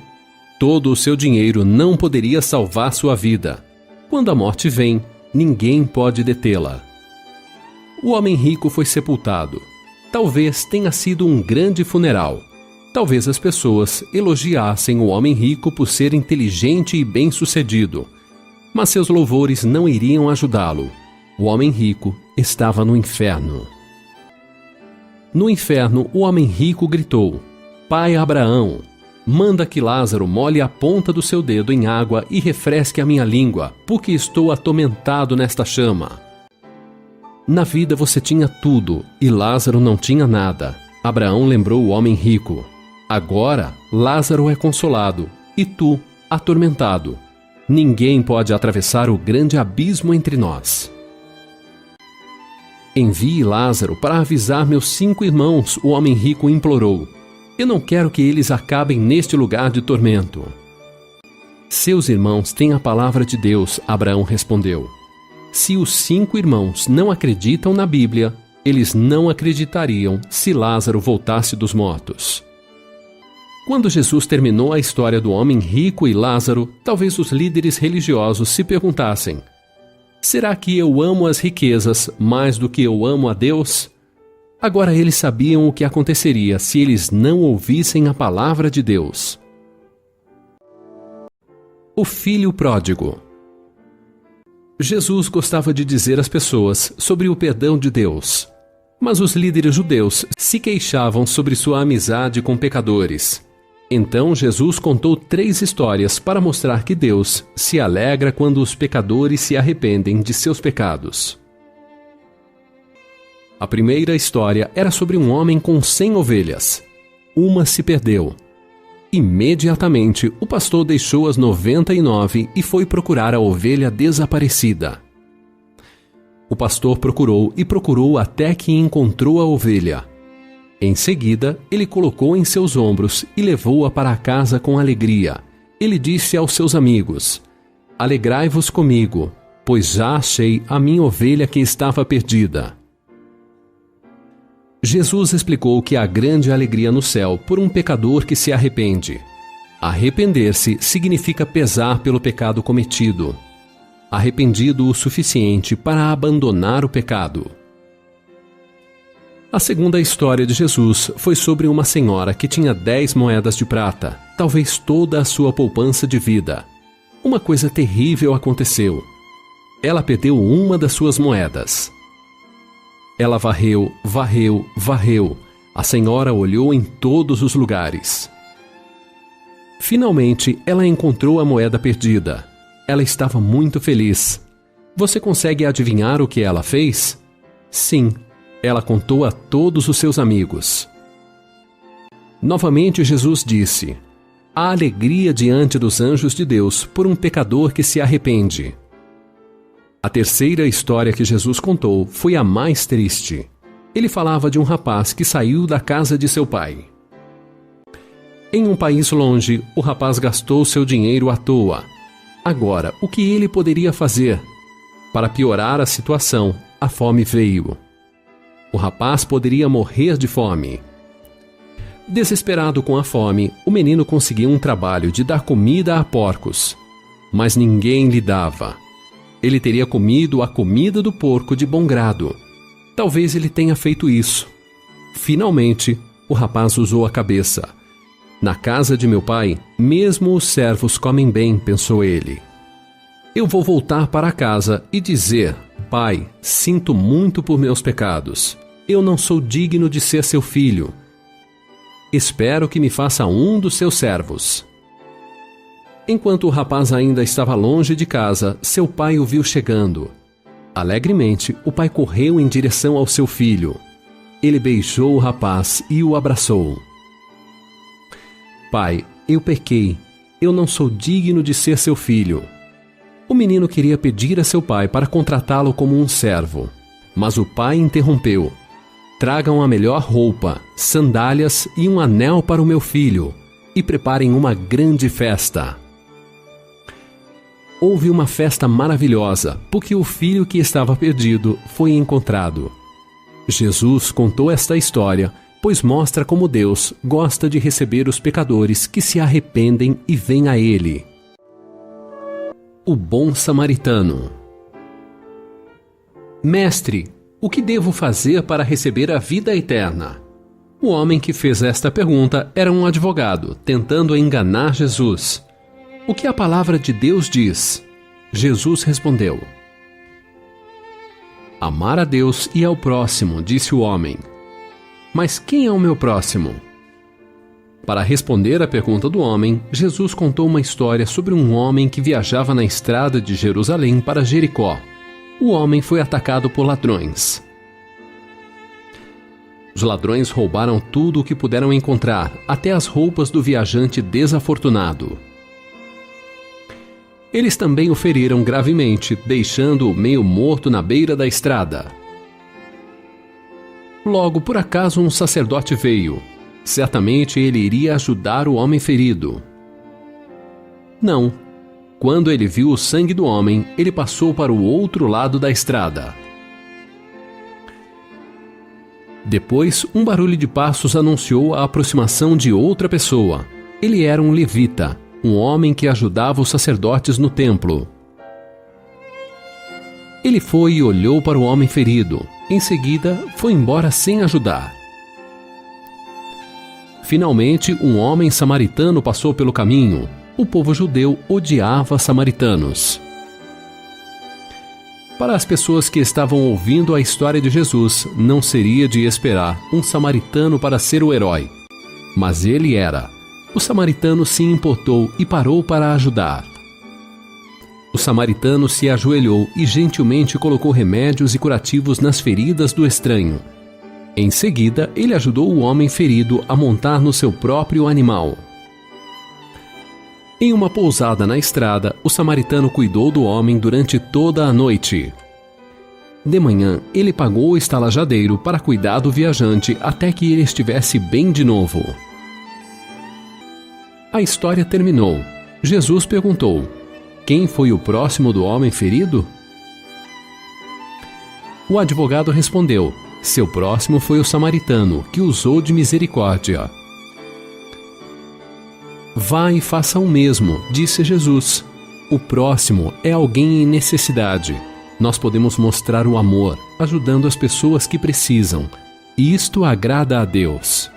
Todo o seu dinheiro não poderia salvar sua vida. Quando a morte vem, ninguém pode detê-la. O homem rico foi sepultado. Talvez tenha sido um grande funeral. Talvez as pessoas elogiassem o homem rico por ser inteligente e bem-sucedido. Mas seus louvores não iriam ajudá-lo. O homem rico estava no inferno. No inferno, o homem rico gritou: Pai Abraão, manda que Lázaro molhe a ponta do seu dedo em água e refresque a minha língua, porque estou atormentado nesta chama. Na vida você tinha tudo e Lázaro não tinha nada. Abraão lembrou o homem rico. Agora, Lázaro é consolado e tu, atormentado. Ninguém pode atravessar o grande abismo entre nós. Envie Lázaro para avisar meus 5 irmãos, o homem rico implorou. Eu não quero que eles acabem neste lugar de tormento. Seus irmãos têm a palavra de Deus, Abraão respondeu. Se os 5 irmãos não acreditam na Bíblia, eles não acreditariam se Lázaro voltasse dos mortos. Quando Jesus terminou a história do homem rico e Lázaro, talvez os líderes religiosos se perguntassem: será que eu amo as riquezas mais do que eu amo a Deus? Agora eles sabiam o que aconteceria se eles não ouvissem a palavra de Deus. O filho pródigo. Jesus gostava de dizer às pessoas sobre o perdão de Deus. Mas os líderes judeus se queixavam sobre sua amizade com pecadores. Então Jesus contou 3 histórias para mostrar que Deus se alegra quando os pecadores se arrependem de seus pecados. A primeira história era sobre um homem com 100 ovelhas. Uma se perdeu. Imediatamente, o pastor deixou as 99 e foi procurar a ovelha desaparecida. O pastor procurou e procurou até que encontrou a ovelha. Em seguida, ele colocou em seus ombros e levou-a para casa com alegria. Ele disse aos seus amigos: Alegrai-vos comigo, pois já achei a minha ovelha que estava perdida. Jesus explicou que há grande alegria no céu por um pecador que se arrepende. Arrepender-se significa pesar pelo pecado cometido. Arrependido o suficiente para abandonar o pecado. A segunda história de Jesus foi sobre uma senhora que tinha 10 moedas de prata, talvez toda a sua poupança de vida. Uma coisa terrível aconteceu. Ela perdeu uma das suas moedas. Ela varreu, varreu, varreu. A senhora olhou em todos os lugares. Finalmente, ela encontrou a moeda perdida. Ela estava muito feliz. Você consegue adivinhar o que ela fez? Sim. Ela contou a todos os seus amigos. Novamente Jesus disse: há alegria diante dos anjos de Deus por um pecador que se arrepende. A terceira história que Jesus contou foi a mais triste. Ele falava de um rapaz que saiu da casa de seu pai. Em um país longe, o rapaz gastou seu dinheiro à toa. Agora, o que ele poderia fazer? Para piorar a situação, a fome veio. O rapaz poderia morrer de fome. Desesperado com a fome, o menino conseguiu um trabalho de dar comida a porcos. Mas ninguém lhe dava. Ele teria comido a comida do porco de bom grado. Talvez ele tenha feito isso. Finalmente, o rapaz usou a cabeça. Na casa de meu pai, mesmo os servos comem bem, pensou ele. Eu vou voltar para casa e dizer: Pai, sinto muito por meus pecados. Eu não sou digno de ser seu filho. Espero que me faça um dos seus servos. Enquanto o rapaz ainda estava longe de casa, seu pai o viu chegando. Alegremente, o pai correu em direção ao seu filho. Ele beijou o rapaz e o abraçou. Pai, eu pequei. Eu não sou digno de ser seu filho. O menino queria pedir a seu pai para contratá-lo como um servo. Mas o pai interrompeu. Tragam a melhor roupa, sandálias e um anel para o meu filho, e preparem uma grande festa. Houve uma festa maravilhosa, porque o filho que estava perdido foi encontrado. Jesus contou esta história, pois mostra como Deus gosta de receber os pecadores que se arrependem e vêm a Ele. O bom samaritano. Mestre, o que devo fazer para receber a vida eterna? O homem que fez esta pergunta era um advogado, tentando enganar Jesus. O que a palavra de Deus diz? Jesus respondeu: Amar a Deus e ao próximo, disse o homem. Mas quem é o meu próximo? Para responder à pergunta do homem, Jesus contou uma história sobre um homem que viajava na estrada de Jerusalém para Jericó. O homem foi atacado por ladrões. Os ladrões roubaram tudo o que puderam encontrar, até as roupas do viajante desafortunado. Eles também o feriram gravemente, deixando-o meio morto na beira da estrada. Logo, por acaso, um sacerdote veio. Certamente ele iria ajudar o homem ferido. Não. Quando ele viu o sangue do homem, ele passou para o outro lado da estrada. Depois, um barulho de passos anunciou a aproximação de outra pessoa. Ele era um levita, um homem que ajudava os sacerdotes no templo. Ele foi e olhou para o homem ferido. Em seguida, foi embora sem ajudar. Finalmente, um homem samaritano passou pelo caminho. O povo judeu odiava samaritanos. Para as pessoas que estavam ouvindo a história de Jesus, não seria de esperar um samaritano para ser o herói. Mas ele era. O samaritano se importou e parou para ajudar. O samaritano se ajoelhou e gentilmente colocou remédios e curativos nas feridas do estranho. Em seguida, ele ajudou o homem ferido a montar no seu próprio animal. Em uma pousada na estrada, o samaritano cuidou do homem durante toda a noite. De manhã, ele pagou o estalajadeiro para cuidar do viajante até que ele estivesse bem de novo. A história terminou. Jesus perguntou: quem foi o próximo do homem ferido? O advogado respondeu: seu próximo foi o samaritano, que usou de misericórdia. Vá e faça o mesmo, disse Jesus. O próximo é alguém em necessidade. Nós podemos mostrar o amor, ajudando as pessoas que precisam. E isto agrada a Deus.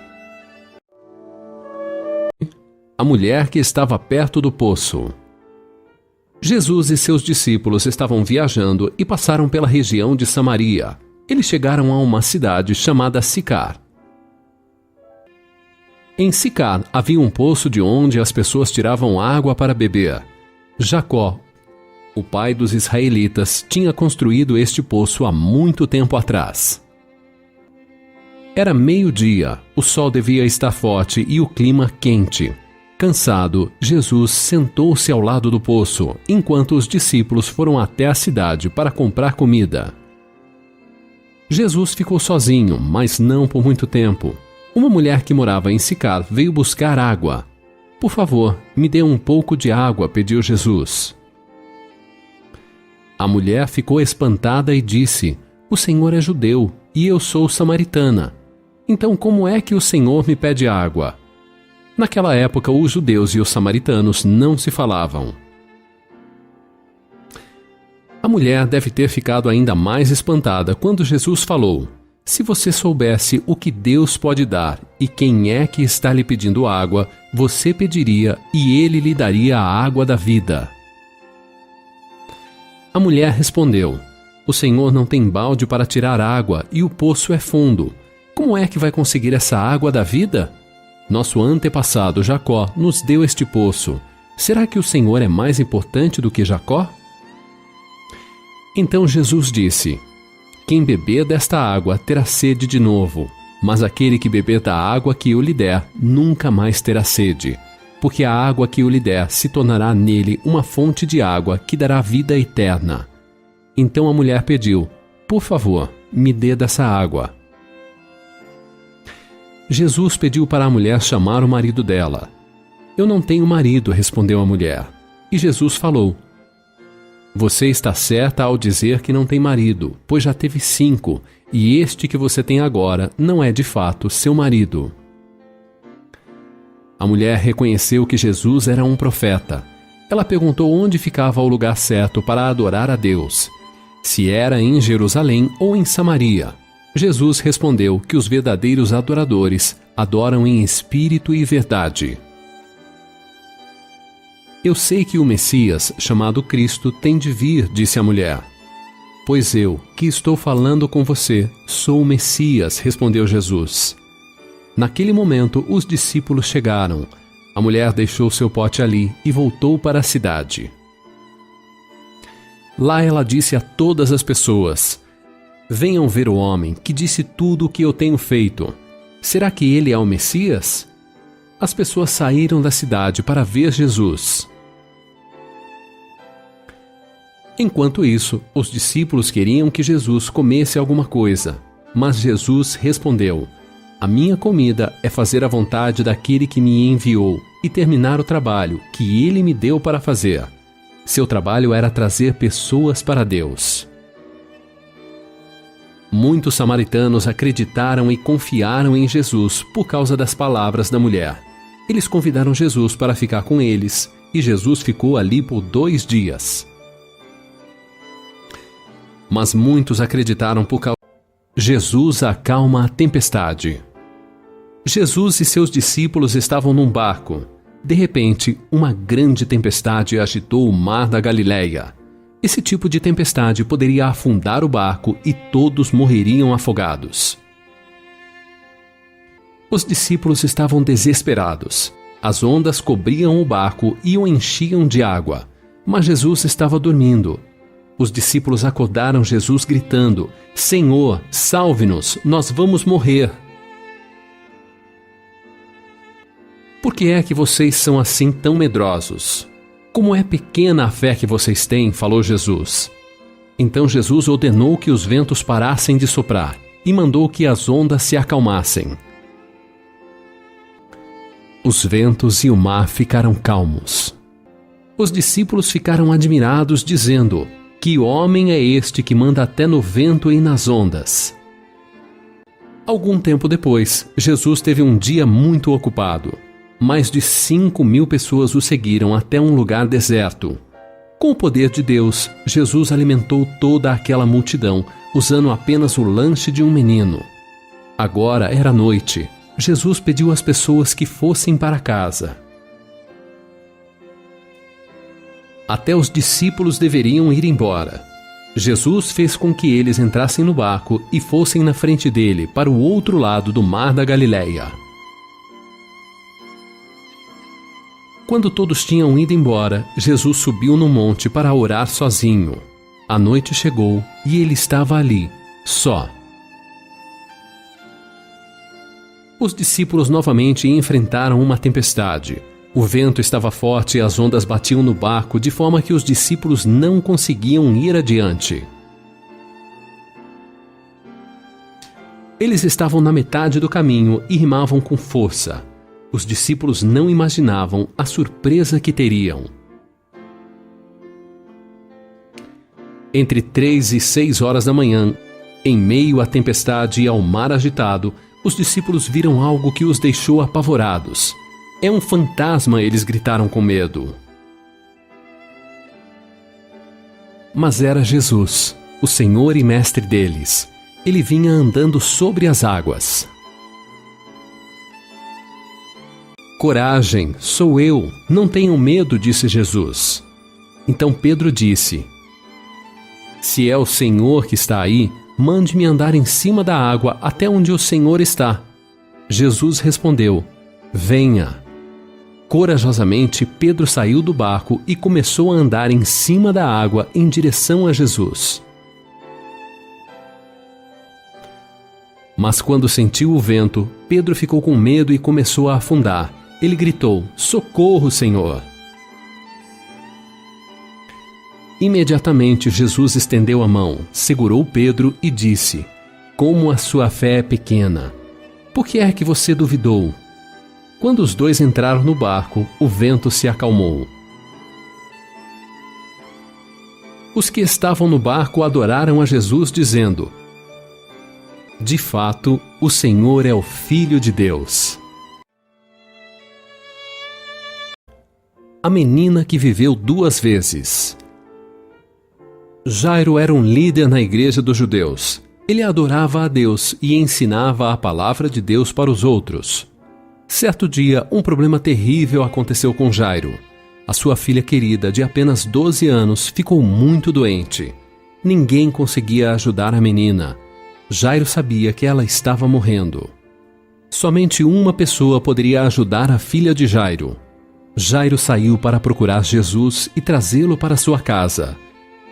A mulher que estava perto do poço. Jesus e seus discípulos estavam viajando e passaram pela região de Samaria. Eles chegaram a uma cidade chamada Sicar. Em Sicar havia um poço de onde as pessoas tiravam água para beber. Jacó, o pai dos israelitas, tinha construído este poço há muito tempo atrás. Era meio-dia, o sol devia estar forte e o clima quente. Cansado, Jesus sentou-se ao lado do poço, enquanto os discípulos foram até a cidade para comprar comida. Jesus ficou sozinho, mas não por muito tempo. Uma mulher que morava em Sicar veio buscar água. Por favor, me dê um pouco de água, pediu Jesus. A mulher ficou espantada e disse: o Senhor é judeu e eu sou samaritana. Então como é que o Senhor me pede água? Naquela época, os judeus e os samaritanos não se falavam. A mulher deve ter ficado ainda mais espantada quando Jesus falou: se você soubesse o que Deus pode dar e quem é que está lhe pedindo água, você pediria e ele lhe daria a água da vida. A mulher respondeu: O Senhor não tem balde para tirar água e o poço é fundo. Como é que vai conseguir essa água da vida? Nosso antepassado Jacó nos deu este poço. Será que o Senhor é mais importante do que Jacó? Então Jesus disse: Quem beber desta água terá sede de novo, mas aquele que beber da água que eu lhe der nunca mais terá sede, porque a água que eu lhe der se tornará nele uma fonte de água que dará vida eterna. Então a mulher pediu: Por favor, me dê dessa água. Jesus pediu para a mulher chamar o marido dela. Eu não tenho marido, respondeu a mulher. E Jesus falou: Você está certa ao dizer que não tem marido, pois já teve 5, e este que você tem agora não é de fato seu marido. A mulher reconheceu que Jesus era um profeta. Ela perguntou onde ficava o lugar certo para adorar a Deus, se era em Jerusalém ou em Samaria. Jesus respondeu que os verdadeiros adoradores adoram em espírito e verdade. Eu sei que o Messias, chamado Cristo, tem de vir, disse a mulher. Pois eu, que estou falando com você, sou o Messias, respondeu Jesus. Naquele momento, os discípulos chegaram. A mulher deixou seu pote ali e voltou para a cidade. Lá ela disse a todas as pessoas: Venham ver o homem que disse tudo o que eu tenho feito. Será que ele é o Messias? As pessoas saíram da cidade para ver Jesus. Enquanto isso, os discípulos queriam que Jesus comesse alguma coisa, mas Jesus respondeu: A minha comida é fazer a vontade daquele que me enviou e terminar o trabalho que ele me deu para fazer. Seu trabalho era trazer pessoas para Deus. Muitos samaritanos acreditaram e confiaram em Jesus por causa das palavras da mulher. Eles convidaram Jesus para ficar com eles, e Jesus ficou ali por 2 dias. Mas muitos acreditaram por causa. Jesus acalma a tempestade. Jesus e seus discípulos estavam num barco. De repente, uma grande tempestade agitou o mar da Galileia. Esse tipo de tempestade poderia afundar o barco e todos morreriam afogados. Os discípulos estavam desesperados. As ondas cobriam o barco e o enchiam de água. Mas Jesus estava dormindo. Os discípulos acordaram Jesus gritando: Senhor, salve-nos, nós vamos morrer. Por que é que vocês são assim tão medrosos? Como é pequena a fé que vocês têm, falou Jesus. Então Jesus ordenou que os ventos parassem de soprar e mandou que as ondas se acalmassem. Os ventos e o mar ficaram calmos. Os discípulos ficaram admirados, dizendo: Que homem é este que manda até no vento e nas ondas? Algum tempo depois, Jesus teve um dia muito ocupado. Mais de 5.000 pessoas o seguiram até um lugar deserto. Com o poder de Deus, Jesus alimentou toda aquela multidão, usando apenas o lanche de um menino. Agora era noite. Jesus pediu às pessoas que fossem para casa. Até os discípulos deveriam ir embora. Jesus fez com que eles entrassem no barco e fossem na frente dele para o outro lado do mar da Galileia. Quando todos tinham ido embora, Jesus subiu no monte para orar sozinho. A noite chegou e ele estava ali, só. Os discípulos novamente enfrentaram uma tempestade. O vento estava forte e as ondas batiam no barco de forma que os discípulos não conseguiam ir adiante. Eles estavam na metade do caminho e remavam com força. Os discípulos não imaginavam a surpresa que teriam. Entre 3 e 6 horas da manhã, em meio à tempestade e ao mar agitado, os discípulos viram algo que os deixou apavorados. É um fantasma, eles gritaram com medo. Mas era Jesus, o Senhor e Mestre deles. Ele vinha andando sobre as águas. Coragem, sou eu, não tenham medo, disse Jesus. Então Pedro disse: Se é o Senhor que está aí, mande-me andar em cima da água até onde o Senhor está. Jesus respondeu: venha. Corajosamente, Pedro saiu do barco e começou a andar em cima da água em direção a Jesus. Mas quando sentiu o vento, Pedro ficou com medo e começou a afundar. Ele gritou: socorro, Senhor! Imediatamente Jesus estendeu a mão, segurou Pedro e disse: como a sua fé é pequena! Por que é que você duvidou? Quando os dois entraram no barco, o vento se acalmou. Os que estavam no barco adoraram a Jesus, dizendo: de fato, o Senhor é o Filho de Deus. A menina que viveu 2 vezes. Jairo era um líder na igreja dos judeus. Ele adorava a Deus e ensinava a palavra de Deus para os outros. Certo dia, um problema terrível aconteceu com Jairo. A sua filha querida, de apenas 12 anos, ficou muito doente. Ninguém conseguia ajudar a menina. Jairo sabia que ela estava morrendo. Somente uma pessoa poderia ajudar a filha de Jairo. Jairo saiu para procurar Jesus e trazê-lo para sua casa.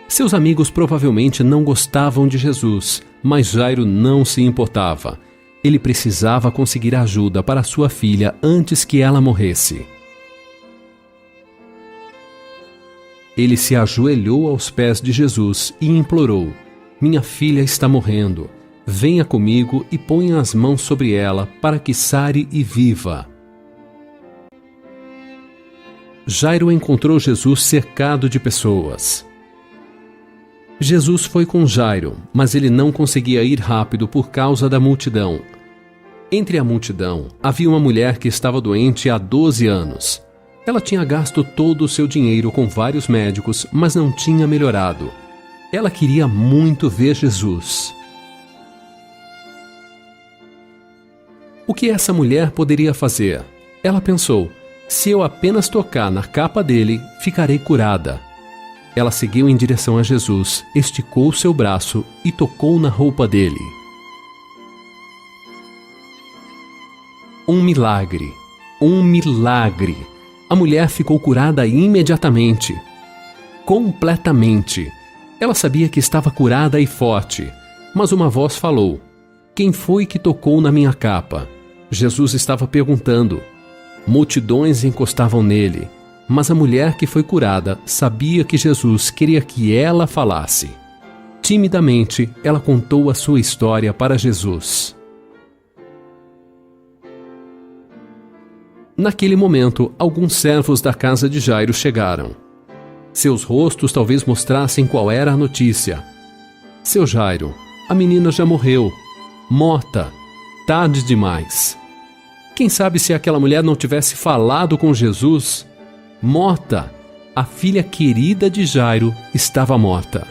Seus amigos provavelmente não gostavam de Jesus, mas Jairo não se importava. Ele precisava conseguir ajuda para sua filha antes que ela morresse. Ele se ajoelhou aos pés de Jesus e implorou: minha filha está morrendo. Venha comigo e ponha as mãos sobre ela para que sare e viva. Jairo encontrou Jesus cercado de pessoas. Jesus foi com Jairo, mas ele não conseguia ir rápido por causa da multidão. Entre a multidão, havia uma mulher que estava doente há 12 anos. Ela tinha gasto todo o seu dinheiro com vários médicos, mas não tinha melhorado. Ela queria muito ver Jesus. O que essa mulher poderia fazer? Ela pensou: se eu apenas tocar na capa dele, ficarei curada. Ela seguiu em direção a Jesus, esticou seu braço e tocou na roupa dele. Um milagre! Um milagre! A mulher ficou curada imediatamente. Completamente. Ela sabia que estava curada e forte, mas uma voz falou: quem foi que tocou na minha capa? Jesus estava perguntando. Multidões encostavam nele, mas a mulher que foi curada sabia que Jesus queria que ela falasse. Timidamente, ela contou a sua história para Jesus. Naquele momento, alguns servos da casa de Jairo chegaram. Seus rostos talvez mostrassem qual era a notícia. Seu Jairo, a menina já morreu. Morta. Tarde demais. Quem sabe se aquela mulher não tivesse falado com Jesus? Morta. A filha querida de Jairo estava morta.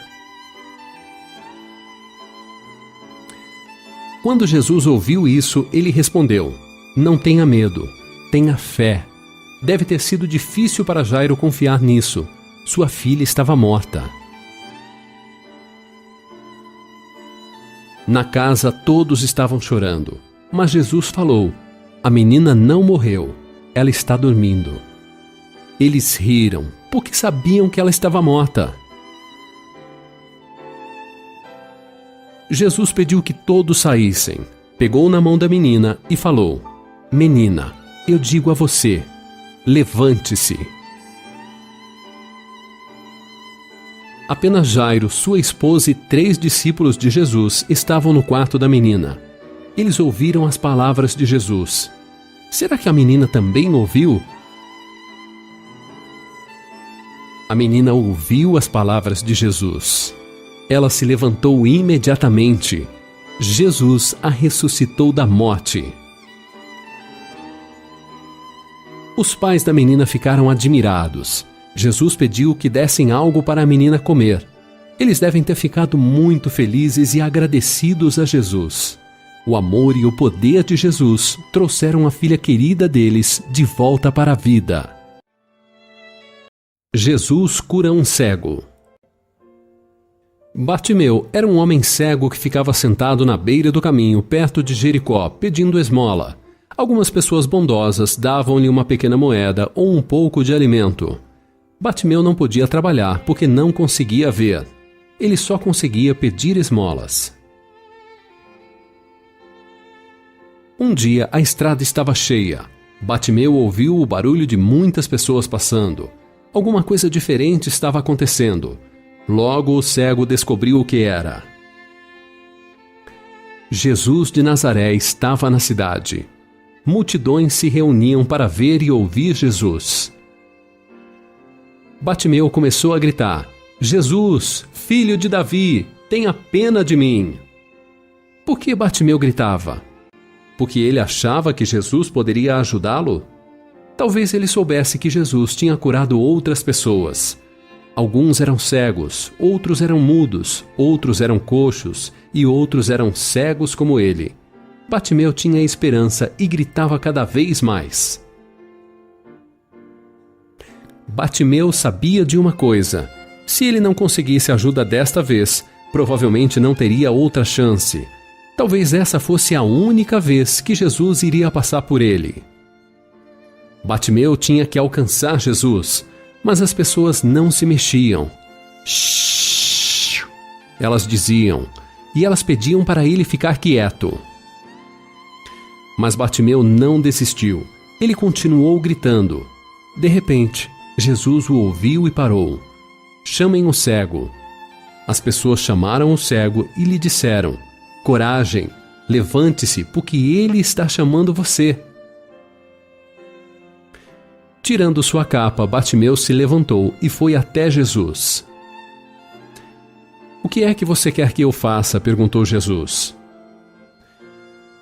Quando Jesus ouviu isso, ele respondeu: não tenha medo, tenha fé. Deve ter sido difícil para Jairo confiar nisso. Sua filha estava morta. Na casa todos estavam chorando, mas Jesus falou: a menina não morreu, ela está dormindo. Eles riram, porque sabiam que ela estava morta. Jesus pediu que todos saíssem, pegou na mão da menina e falou: menina, eu digo a você, levante-se. Apenas Jairo, sua esposa e 3 discípulos de Jesus estavam no quarto da menina. Eles ouviram as palavras de Jesus. Será que a menina também ouviu? A menina ouviu as palavras de Jesus. Ela se levantou imediatamente. Jesus a ressuscitou da morte. Os pais da menina ficaram admirados. Jesus pediu que dessem algo para a menina comer. Eles devem ter ficado muito felizes e agradecidos a Jesus. O amor e o poder de Jesus trouxeram a filha querida deles de volta para a vida. Jesus cura um cego. Bartimeu era um homem cego que ficava sentado na beira do caminho, perto de Jericó, pedindo esmola. Algumas pessoas bondosas davam-lhe uma pequena moeda ou um pouco de alimento. Bartimeu não podia trabalhar porque não conseguia ver. Ele só conseguia pedir esmolas. Um dia a estrada estava cheia. Bartimeu ouviu o barulho de muitas pessoas passando. Alguma coisa diferente estava acontecendo. Logo o cego descobriu o que era. Jesus de Nazaré estava na cidade. Multidões se reuniam para ver e ouvir Jesus. Bartimeu começou a gritar: Jesus, filho de Davi, tenha pena de mim. Por que Bartimeu gritava? Porque ele achava que Jesus poderia ajudá-lo? Talvez ele soubesse que Jesus tinha curado outras pessoas. Alguns eram cegos, outros eram mudos, outros eram coxos e outros eram cegos como ele. Bartimeu tinha esperança e gritava cada vez mais. Bartimeu sabia de uma coisa: se ele não conseguisse ajuda desta vez, provavelmente não teria outra chance. Talvez essa fosse a única vez que Jesus iria passar por ele. Bartimeu tinha que alcançar Jesus, mas as pessoas não se mexiam. Shhh! Elas diziam, e elas pediam para ele ficar quieto. Mas Bartimeu não desistiu. Ele continuou gritando. De repente, Jesus o ouviu e parou. Chamem o cego. As pessoas chamaram o cego e lhe disseram: coragem, levante-se, porque ele está chamando você. Tirando sua capa, Bartimeu se levantou e foi até Jesus. O que é que você quer que eu faça? Perguntou Jesus.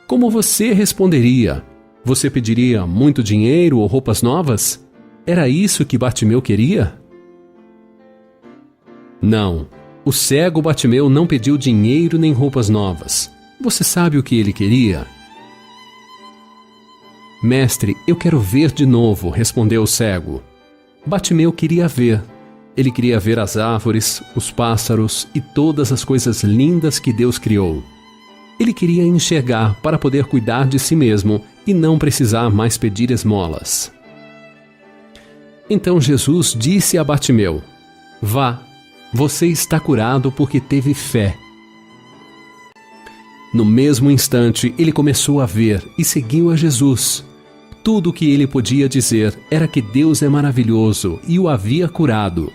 Como você responderia? Você pediria muito dinheiro ou roupas novas? Era isso que Bartimeu queria? Não, o cego Bartimeu não pediu dinheiro nem roupas novas. Você sabe o que ele queria? Mestre, eu quero ver de novo, respondeu o cego. Bartimeu queria ver. Ele queria ver as árvores, os pássaros e todas as coisas lindas que Deus criou. Ele queria enxergar para poder cuidar de si mesmo e não precisar mais pedir esmolas. Então Jesus disse a Bartimeu: vá, você está curado porque teve fé. No mesmo instante, ele começou a ver e seguiu a Jesus. Tudo o que ele podia dizer era que Deus é maravilhoso e o havia curado.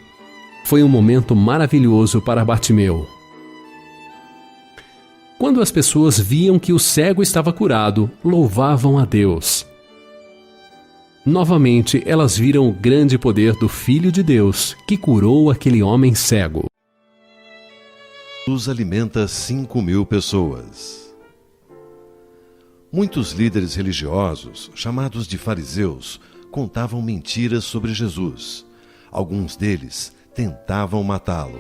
Foi um momento maravilhoso para Bartimeu. Quando as pessoas viam que o cego estava curado, louvavam a Deus. Novamente, elas viram o grande poder do Filho de Deus, que curou aquele homem cego. Jesus alimenta 5.000 pessoas. Muitos líderes religiosos, chamados de fariseus, contavam mentiras sobre Jesus. Alguns deles tentavam matá-lo.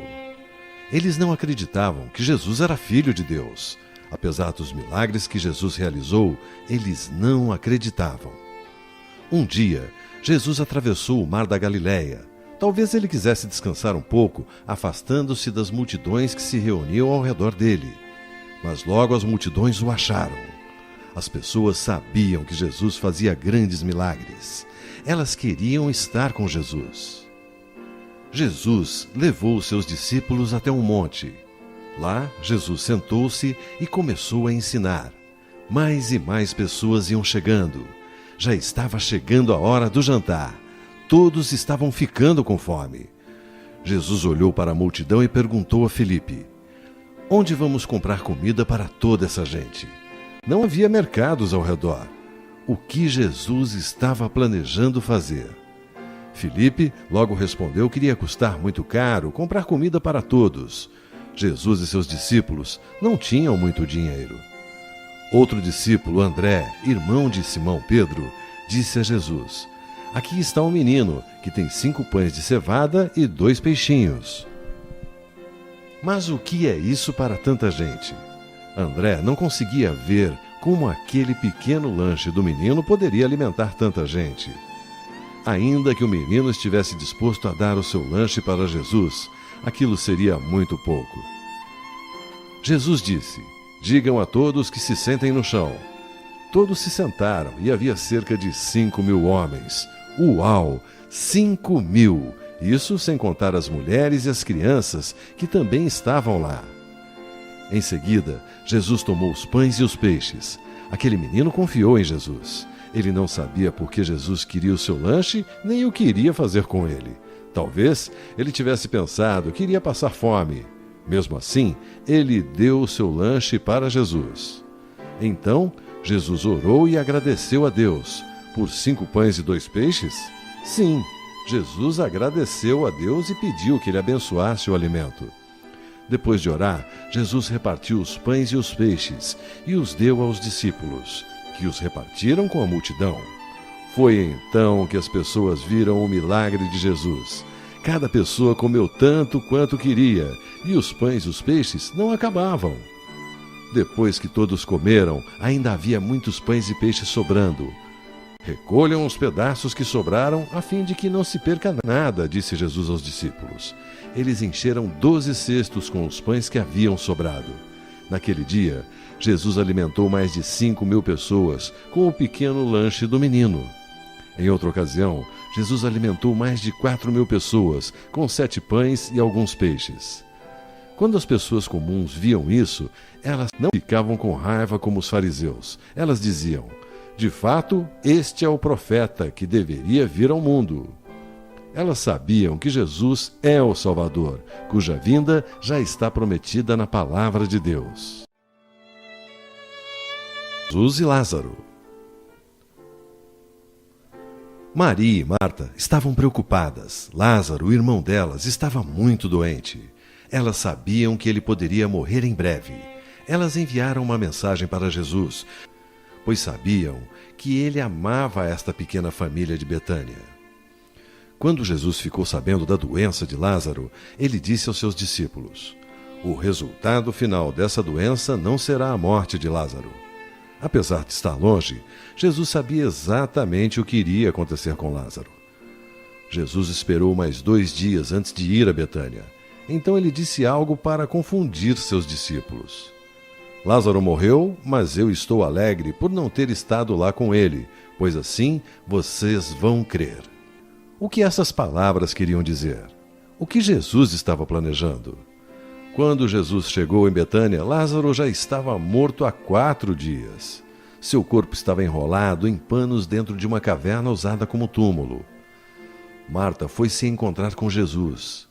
Eles não acreditavam que Jesus era filho de Deus. Apesar dos milagres que Jesus realizou, eles não acreditavam. Um dia, Jesus atravessou o mar da Galileia. Talvez ele quisesse descansar um pouco, afastando-se das multidões que se reuniam ao redor dele. Mas logo as multidões o acharam. As pessoas sabiam que Jesus fazia grandes milagres. Elas queriam estar com Jesus. Jesus levou os seus discípulos até um monte. Lá, Jesus sentou-se e começou a ensinar. Mais e mais pessoas iam chegando. Já estava chegando a hora do jantar. Todos estavam ficando com fome. Jesus olhou para a multidão e perguntou a Filipe: onde vamos comprar comida para toda essa gente? Não havia mercados ao redor. O que Jesus estava planejando fazer? Filipe logo respondeu que iria custar muito caro comprar comida para todos. Jesus e seus discípulos não tinham muito dinheiro. Outro discípulo, André, irmão de Simão Pedro, disse a Jesus: aqui está um menino que tem 5 pães de cevada e 2 peixinhos. Mas o que é isso para tanta gente? André não conseguia ver como aquele pequeno lanche do menino poderia alimentar tanta gente. Ainda que o menino estivesse disposto a dar o seu lanche para Jesus, aquilo seria muito pouco. Jesus disse: digam a todos que se sentem no chão. Todos se sentaram e havia cerca de 5.000 homens. Uau! 5.000! Isso sem contar as mulheres e as crianças que também estavam lá. Em seguida, Jesus tomou os pães e os peixes. Aquele menino confiou em Jesus. Ele não sabia por que Jesus queria o seu lanche, nem o que iria fazer com ele. Talvez ele tivesse pensado que iria passar fome. Mesmo assim, ele deu o seu lanche para Jesus. Então, Jesus orou e agradeceu a Deus. Por 5 pães e 2 peixes? Sim, Jesus agradeceu a Deus e pediu que ele abençoasse o alimento. Depois de orar, Jesus repartiu os pães e os peixes e os deu aos discípulos, que os repartiram com a multidão. Foi então que as pessoas viram o milagre de Jesus. Cada pessoa comeu tanto quanto queria, e os pães e os peixes não acabavam. Depois que todos comeram, ainda havia muitos pães e peixes sobrando. Recolham os pedaços que sobraram, a fim de que não se perca nada, disse Jesus aos discípulos. Eles encheram 12 cestos com os pães que haviam sobrado. Naquele dia, Jesus alimentou mais de 5.000 pessoas com o pequeno lanche do menino. Em outra ocasião, Jesus alimentou mais de 4.000 pessoas com 7 pães e alguns peixes. Quando as pessoas comuns viam isso, elas não ficavam com raiva como os fariseus. Elas diziam: de fato, este é o profeta que deveria vir ao mundo. Elas sabiam que Jesus é o Salvador, cuja vinda já está prometida na palavra de Deus. Jesus e Lázaro. Maria e Marta estavam preocupadas. Lázaro, o irmão delas, estava muito doente. Elas sabiam que ele poderia morrer em breve. Elas enviaram uma mensagem para Jesus, pois sabiam que ele amava esta pequena família de Betânia. Quando Jesus ficou sabendo da doença de Lázaro, ele disse aos seus discípulos: o resultado final dessa doença não será a morte de Lázaro. Apesar de estar longe, Jesus sabia exatamente o que iria acontecer com Lázaro. Jesus esperou mais 2 dias antes de ir a Betânia. Então ele disse algo para confundir seus discípulos. Lázaro morreu, mas eu estou alegre por não ter estado lá com ele, pois assim vocês vão crer. O que essas palavras queriam dizer? O que Jesus estava planejando? Quando Jesus chegou em Betânia, Lázaro já estava morto há 4 dias. Seu corpo estava enrolado em panos dentro de uma caverna usada como túmulo. Marta foi se encontrar com Jesus.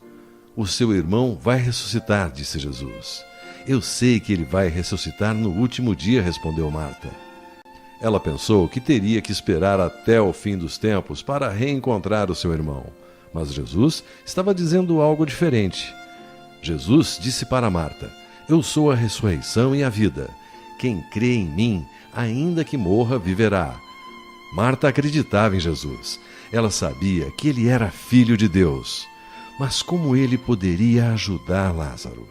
O seu irmão vai ressuscitar, disse Jesus. Eu sei que ele vai ressuscitar no último dia, respondeu Marta. Ela pensou que teria que esperar até o fim dos tempos para reencontrar o seu irmão. Mas Jesus estava dizendo algo diferente. Jesus disse para Marta: eu sou a ressurreição e a vida. Quem crê em mim, ainda que morra, viverá. Marta acreditava em Jesus. Ela sabia que ele era filho de Deus. Mas como ele poderia ajudar Lázaro?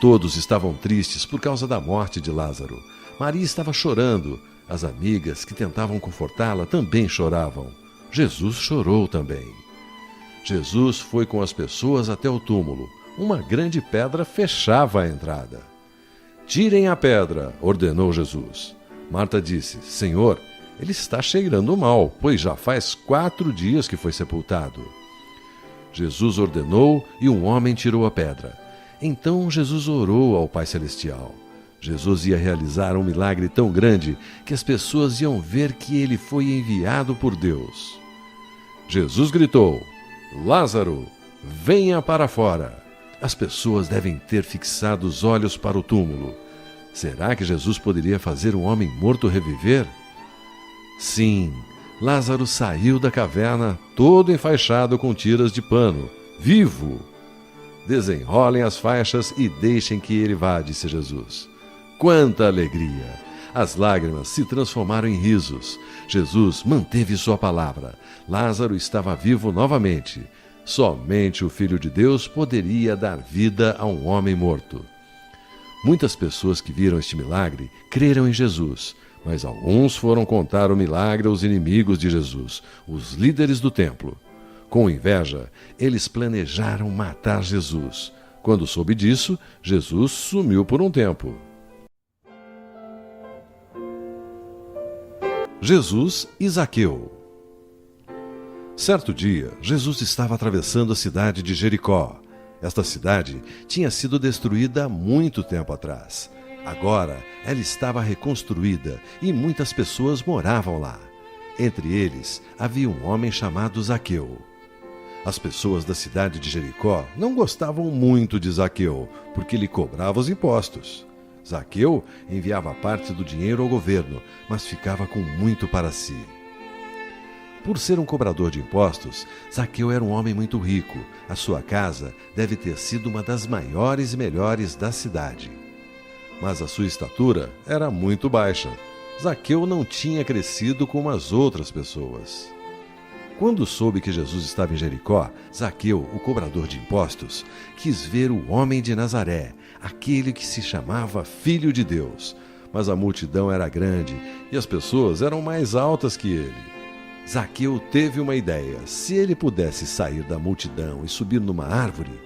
Todos estavam tristes por causa da morte de Lázaro. Maria estava chorando. As amigas que tentavam confortá-la também choravam. Jesus chorou também. Jesus foi com as pessoas até o túmulo. Uma grande pedra fechava a entrada. Tirem a pedra, ordenou Jesus. Marta disse: Senhor, ele está cheirando mal, pois já faz 4 dias que foi sepultado. Jesus ordenou e um homem tirou a pedra. Então Jesus orou ao Pai Celestial. Jesus ia realizar um milagre tão grande que as pessoas iam ver que ele foi enviado por Deus. Jesus gritou: Lázaro, venha para fora. As pessoas devem ter fixado os olhos para o túmulo. Será que Jesus poderia fazer um homem morto reviver? Sim, Lázaro saiu da caverna todo enfaixado com tiras de pano, vivo. Desenrolem as faixas e deixem que ele vá, disse Jesus. Quanta alegria! As lágrimas se transformaram em risos. Jesus manteve sua palavra. Lázaro estava vivo novamente. Somente o Filho de Deus poderia dar vida a um homem morto. Muitas pessoas que viram este milagre creram em Jesus, mas alguns foram contar o milagre aos inimigos de Jesus, os líderes do templo. Com inveja, eles planejaram matar Jesus. Quando soube disso, Jesus sumiu por um tempo. Jesus e Zaqueu. Certo dia, Jesus estava atravessando a cidade de Jericó. Esta cidade tinha sido destruída há muito tempo atrás. Agora, ela estava reconstruída e muitas pessoas moravam lá. Entre eles, havia um homem chamado Zaqueu. As pessoas da cidade de Jericó não gostavam muito de Zaqueu, porque lhe cobrava os impostos. Zaqueu enviava parte do dinheiro ao governo, mas ficava com muito para si. Por ser um cobrador de impostos, Zaqueu era um homem muito rico. A sua casa deve ter sido uma das maiores e melhores da cidade. Mas a sua estatura era muito baixa. Zaqueu não tinha crescido como as outras pessoas. Quando soube que Jesus estava em Jericó, Zaqueu, o cobrador de impostos, quis ver o homem de Nazaré, aquele que se chamava Filho de Deus. Mas a multidão era grande e as pessoas eram mais altas que ele. Zaqueu teve uma ideia: se ele pudesse sair da multidão e subir numa árvore,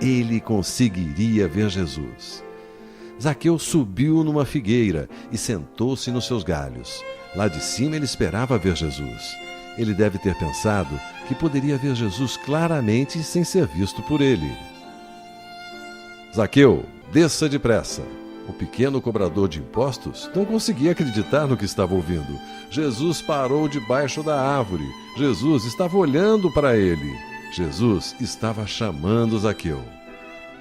ele conseguiria ver Jesus. Zaqueu subiu numa figueira e sentou-se nos seus galhos. Lá de cima ele esperava ver Jesus. Ele deve ter pensado que poderia ver Jesus claramente sem ser visto por ele. Zaqueu, desça depressa. O pequeno cobrador de impostos não conseguia acreditar no que estava ouvindo. Jesus parou debaixo da árvore. Jesus estava olhando para ele. Jesus estava chamando Zaqueu.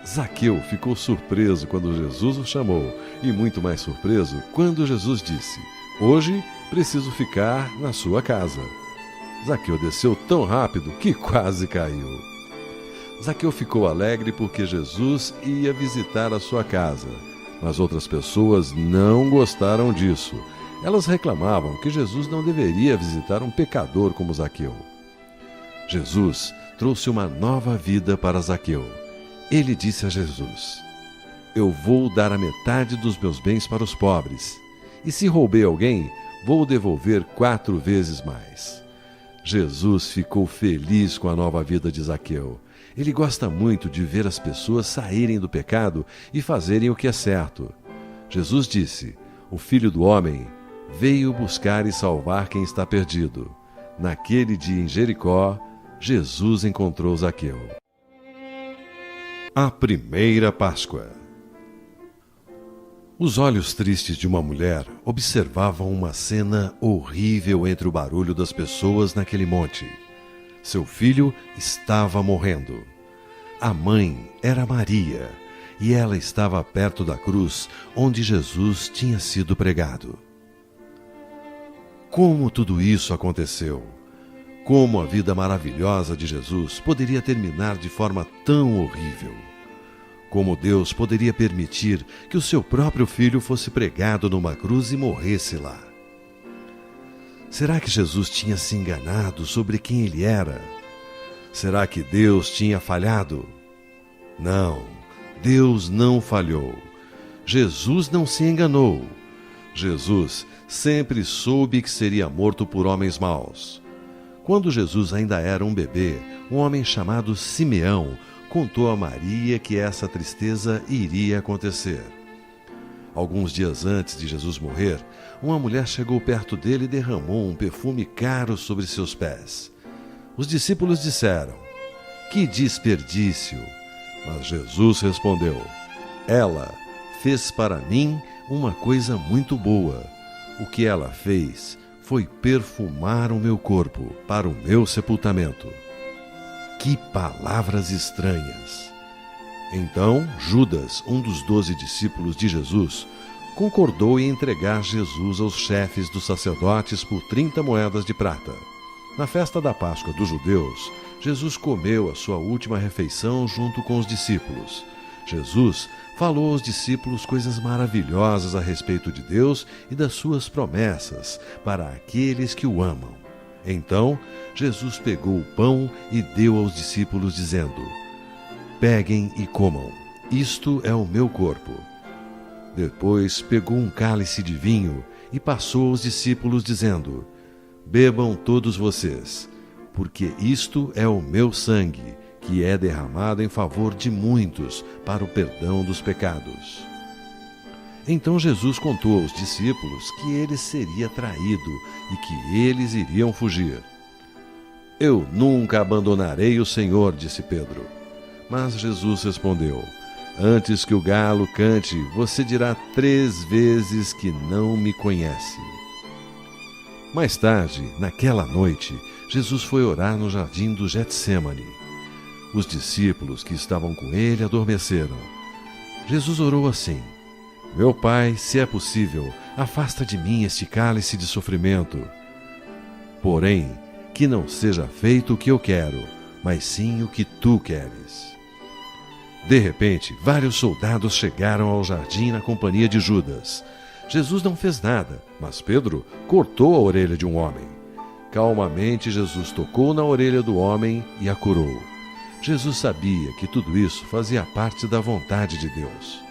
Zaqueu ficou surpreso quando Jesus o chamou e muito mais surpreso quando Jesus disse: "Hoje preciso ficar na sua casa." Zaqueu desceu tão rápido que quase caiu. Zaqueu ficou alegre porque Jesus ia visitar a sua casa. Mas outras pessoas não gostaram disso. Elas reclamavam que Jesus não deveria visitar um pecador como Zaqueu. Jesus trouxe uma nova vida para Zaqueu. Ele disse a Jesus: "Eu vou dar a metade dos meus bens para os pobres. E se roubei alguém, vou devolver 4 vezes mais." Jesus ficou feliz com a nova vida de Zaqueu. Ele gosta muito de ver as pessoas saírem do pecado e fazerem o que é certo. Jesus disse: "O Filho do Homem veio buscar e salvar quem está perdido." Naquele dia em Jericó, Jesus encontrou Zaqueu. A primeira Páscoa. Os olhos tristes de uma mulher observavam uma cena horrível entre o barulho das pessoas naquele monte. Seu filho estava morrendo. A mãe era Maria, e ela estava perto da cruz onde Jesus tinha sido pregado. Como tudo isso aconteceu? Como a vida maravilhosa de Jesus poderia terminar de forma tão horrível? Como Deus poderia permitir que o seu próprio filho fosse pregado numa cruz e morresse lá? Será que Jesus tinha se enganado sobre quem ele era? Será que Deus tinha falhado? Não, Deus não falhou. Jesus não se enganou. Jesus sempre soube que seria morto por homens maus. Quando Jesus ainda era um bebê, um homem chamado Simeão contou a Maria que essa tristeza iria acontecer. Alguns dias antes de Jesus morrer, uma mulher chegou perto dele e derramou um perfume caro sobre seus pés. Os discípulos disseram: "Que desperdício!" Mas Jesus respondeu: "Ela fez para mim uma coisa muito boa. O que ela fez foi perfumar o meu corpo para o meu sepultamento." Que palavras estranhas! Então Judas, um dos 12 discípulos de Jesus, concordou em entregar Jesus aos chefes dos sacerdotes por 30 moedas de prata. Na festa da Páscoa dos judeus, Jesus comeu a sua última refeição junto com os discípulos. Jesus falou aos discípulos coisas maravilhosas a respeito de Deus e das suas promessas para aqueles que o amam. Então, Jesus pegou o pão e deu aos discípulos, dizendo: "Peguem e comam, isto é o meu corpo." Depois pegou um cálice de vinho e passou aos discípulos, dizendo: "Bebam todos vocês, porque isto é o meu sangue, que é derramado em favor de muitos para o perdão dos pecados. Então Jesus contou aos discípulos que ele seria traído e que eles iriam fugir. Eu nunca abandonarei o Senhor, disse Pedro. Mas Jesus respondeu: antes que o galo cante, você dirá 3 vezes que não me conhece. Mais tarde, naquela noite, Jesus foi orar no jardim do Getsêmani. Os discípulos que estavam com ele adormeceram. Jesus orou assim: meu Pai, se é possível, afasta de mim este cálice de sofrimento. Porém, que não seja feito o que eu quero, mas sim o que tu queres. De repente, vários soldados chegaram ao jardim na companhia de Judas. Jesus não fez nada, mas Pedro cortou a orelha de um homem. Calmamente, Jesus tocou na orelha do homem e a curou. Jesus sabia que tudo isso fazia parte da vontade de Deus.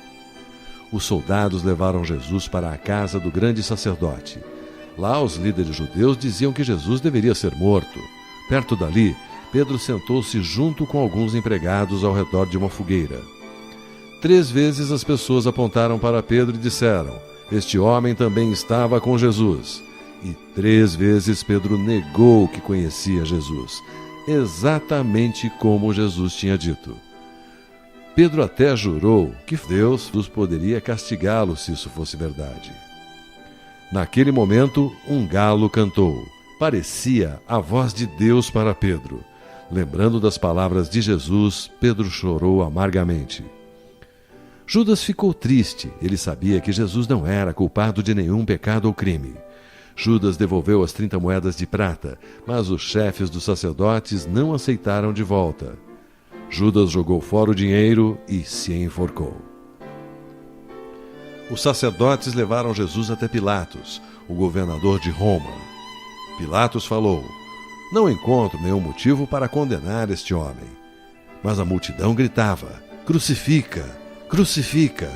Os soldados levaram Jesus para a casa do grande sacerdote. Lá, os líderes judeus diziam que Jesus deveria ser morto. Perto dali, Pedro sentou-se junto com alguns empregados ao redor de uma fogueira. 3 vezes as pessoas apontaram para Pedro e disseram: este homem também estava com Jesus. E 3 vezes Pedro negou que conhecia Jesus, exatamente como Jesus tinha dito. Pedro até jurou que Deus poderia castigá-lo se isso fosse verdade. Naquele momento, um galo cantou. Parecia a voz de Deus para Pedro. Lembrando das palavras de Jesus, Pedro chorou amargamente. Judas ficou triste. Ele sabia que Jesus não era culpado de nenhum pecado ou crime. Judas devolveu as 30 moedas de prata, mas os chefes dos sacerdotes não aceitaram de volta. Judas jogou fora o dinheiro e se enforcou. Os sacerdotes levaram Jesus até Pilatos, o governador de Roma. Pilatos falou: não encontro nenhum motivo para condenar este homem. Mas a multidão gritava: crucifica, crucifica!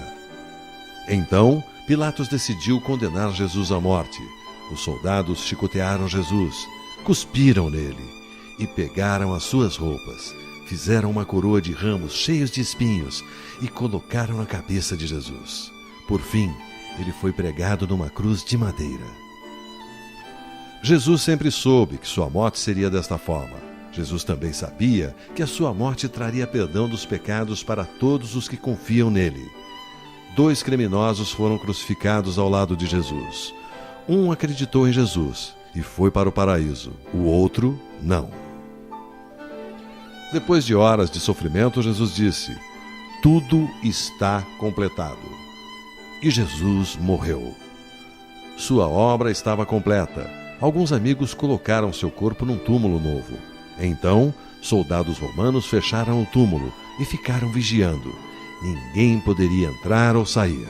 Então, Pilatos decidiu condenar Jesus à morte. Os soldados chicotearam Jesus, cuspiram nele e pegaram as suas roupas. Fizeram uma coroa de ramos cheios de espinhos e colocaram na cabeça de Jesus. Por fim, ele foi pregado numa cruz de madeira. Jesus sempre soube que sua morte seria desta forma. Jesus também sabia que a sua morte traria perdão dos pecados para todos os que confiam nele. 2 criminosos foram crucificados ao lado de Jesus. Um acreditou em Jesus e foi para o paraíso. O outro, não. Depois de horas de sofrimento, Jesus disse: tudo está completado. E Jesus morreu. Sua obra estava completa. Alguns amigos colocaram seu corpo num túmulo novo. Então, soldados romanos fecharam o túmulo e ficaram vigiando. Ninguém poderia entrar ou sair.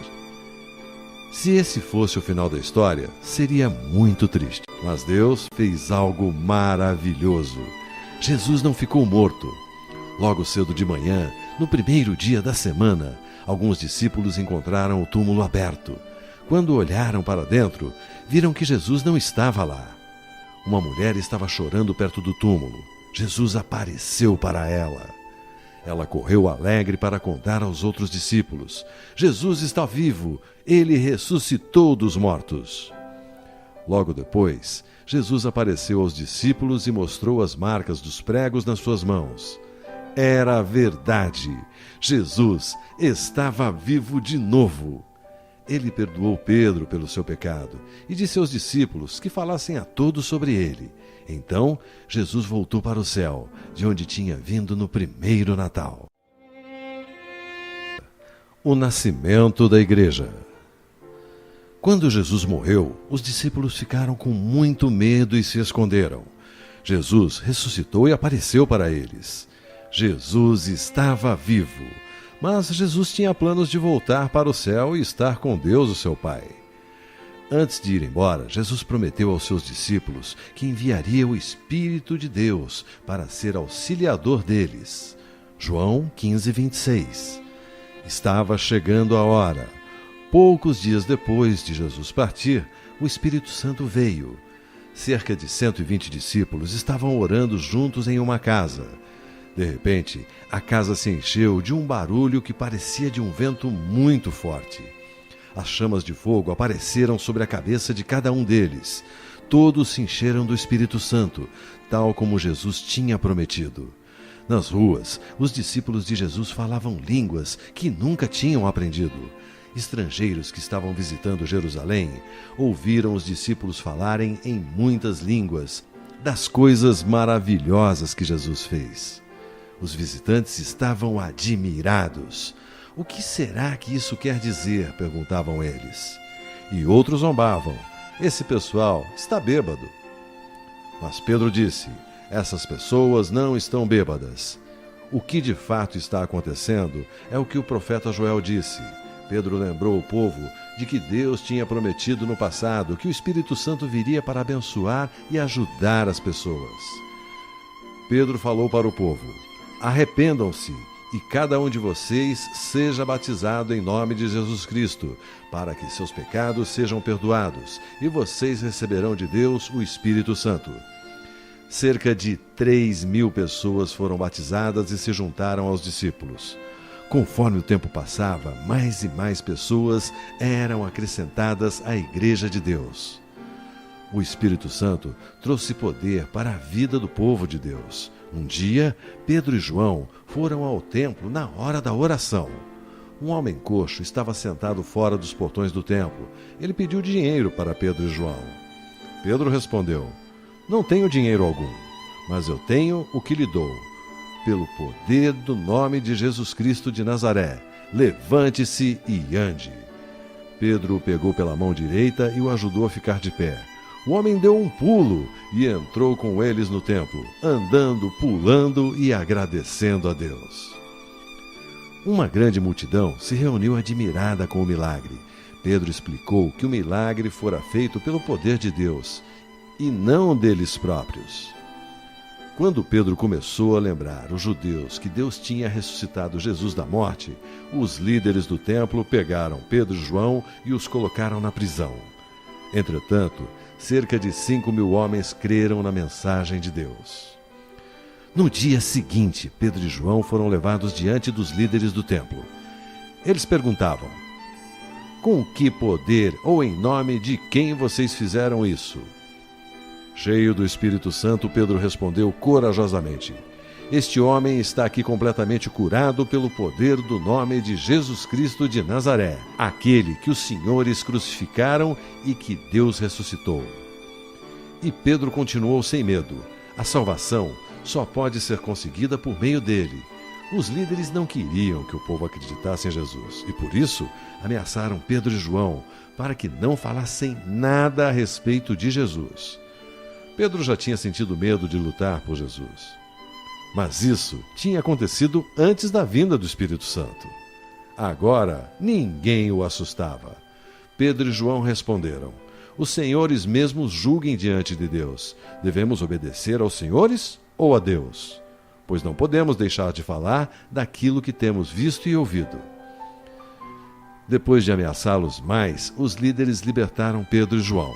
Se esse fosse o final da história, seria muito triste. Mas Deus fez algo maravilhoso. Jesus não ficou morto. Logo cedo de manhã, no primeiro dia da semana, alguns discípulos encontraram o túmulo aberto. Quando olharam para dentro, viram que Jesus não estava lá. Uma mulher estava chorando perto do túmulo. Jesus apareceu para ela. Ela correu alegre para contar aos outros discípulos: Jesus está vivo, ele ressuscitou dos mortos. Logo depois, Jesus apareceu aos discípulos e mostrou as marcas dos pregos nas suas mãos. Era verdade. Jesus estava vivo de novo. Ele perdoou Pedro pelo seu pecado e disse aos discípulos que falassem a todos sobre ele. Então, Jesus voltou para o céu, de onde tinha vindo no primeiro Natal. O nascimento da igreja. Quando Jesus morreu, os discípulos ficaram com muito medo e se esconderam. Jesus ressuscitou e apareceu para eles. Jesus estava vivo, mas Jesus tinha planos de voltar para o céu e estar com Deus, o seu Pai. Antes de ir embora, Jesus prometeu aos seus discípulos que enviaria o Espírito de Deus para ser auxiliador deles. João 15:26. Estava chegando a hora. Poucos dias depois de Jesus partir, o Espírito Santo veio. Cerca de 120 discípulos estavam orando juntos em uma casa. De repente, a casa se encheu de um barulho que parecia de um vento muito forte. As chamas de fogo apareceram sobre a cabeça de cada um deles. Todos se encheram do Espírito Santo, tal como Jesus tinha prometido. Nas ruas, os discípulos de Jesus falavam línguas que nunca tinham aprendido. Estrangeiros que estavam visitando Jerusalém ouviram os discípulos falarem em muitas línguas das coisas maravilhosas que Jesus fez. Os visitantes estavam admirados. O que será que isso quer dizer? Perguntavam eles. E outros zombavam. Esse pessoal está bêbado. Mas Pedro disse: essas pessoas não estão bêbadas. O que de fato está acontecendo é o que o profeta Joel disse. Pedro lembrou o povo de que Deus tinha prometido no passado que o Espírito Santo viria para abençoar e ajudar as pessoas. Pedro falou para o povo: arrependam-se e cada um de vocês seja batizado em nome de Jesus Cristo, para que seus pecados sejam perdoados, e vocês receberão de Deus o Espírito Santo. Cerca de 3.000 pessoas foram batizadas e se juntaram aos discípulos. Conforme o tempo passava, mais e mais pessoas eram acrescentadas à Igreja de Deus. O Espírito Santo trouxe poder para a vida do povo de Deus. Um dia, Pedro e João foram ao templo na hora da oração. Um homem coxo estava sentado fora dos portões do templo. Ele pediu dinheiro para Pedro e João. Pedro respondeu: não tenho dinheiro algum, mas eu tenho o que lhe dou. Pelo poder do nome de Jesus Cristo de Nazaré, levante-se e ande. Pedro o pegou pela mão direita e o ajudou a ficar de pé. O homem deu um pulo e entrou com eles no templo, andando, pulando e agradecendo a Deus. Uma grande multidão se reuniu admirada com o milagre. Pedro explicou que o milagre fora feito pelo poder de Deus e não deles próprios. Quando Pedro começou a lembrar os judeus que Deus tinha ressuscitado Jesus da morte, os líderes do templo pegaram Pedro e João e os colocaram na prisão. Entretanto, cerca de 5.000 homens creram na mensagem de Deus. No dia seguinte, Pedro e João foram levados diante dos líderes do templo. Eles perguntavam: com que poder ou em nome de quem vocês fizeram isso? Cheio do Espírito Santo, Pedro respondeu corajosamente: este homem está aqui completamente curado pelo poder do nome de Jesus Cristo de Nazaré, aquele que os senhores crucificaram e que Deus ressuscitou. E Pedro continuou sem medo: a salvação só pode ser conseguida por meio dele. Os líderes não queriam que o povo acreditasse em Jesus e, por isso, ameaçaram Pedro e João para que não falassem nada a respeito de Jesus. Pedro já tinha sentido medo de lutar por Jesus. Mas isso tinha acontecido antes da vinda do Espírito Santo. Agora, ninguém o assustava. Pedro e João responderam: os senhores mesmos julguem diante de Deus. Devemos obedecer aos senhores ou a Deus? Pois não podemos deixar de falar daquilo que temos visto e ouvido. Depois de ameaçá-los mais, os líderes libertaram Pedro e João.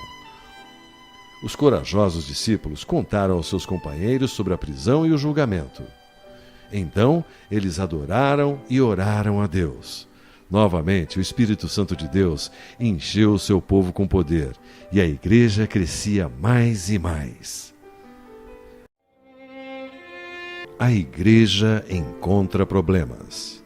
Os corajosos discípulos contaram aos seus companheiros sobre a prisão e o julgamento. Então, eles adoraram e oraram a Deus. Novamente, o Espírito Santo de Deus encheu o seu povo com poder, e a igreja crescia mais e mais. A igreja encontra problemas.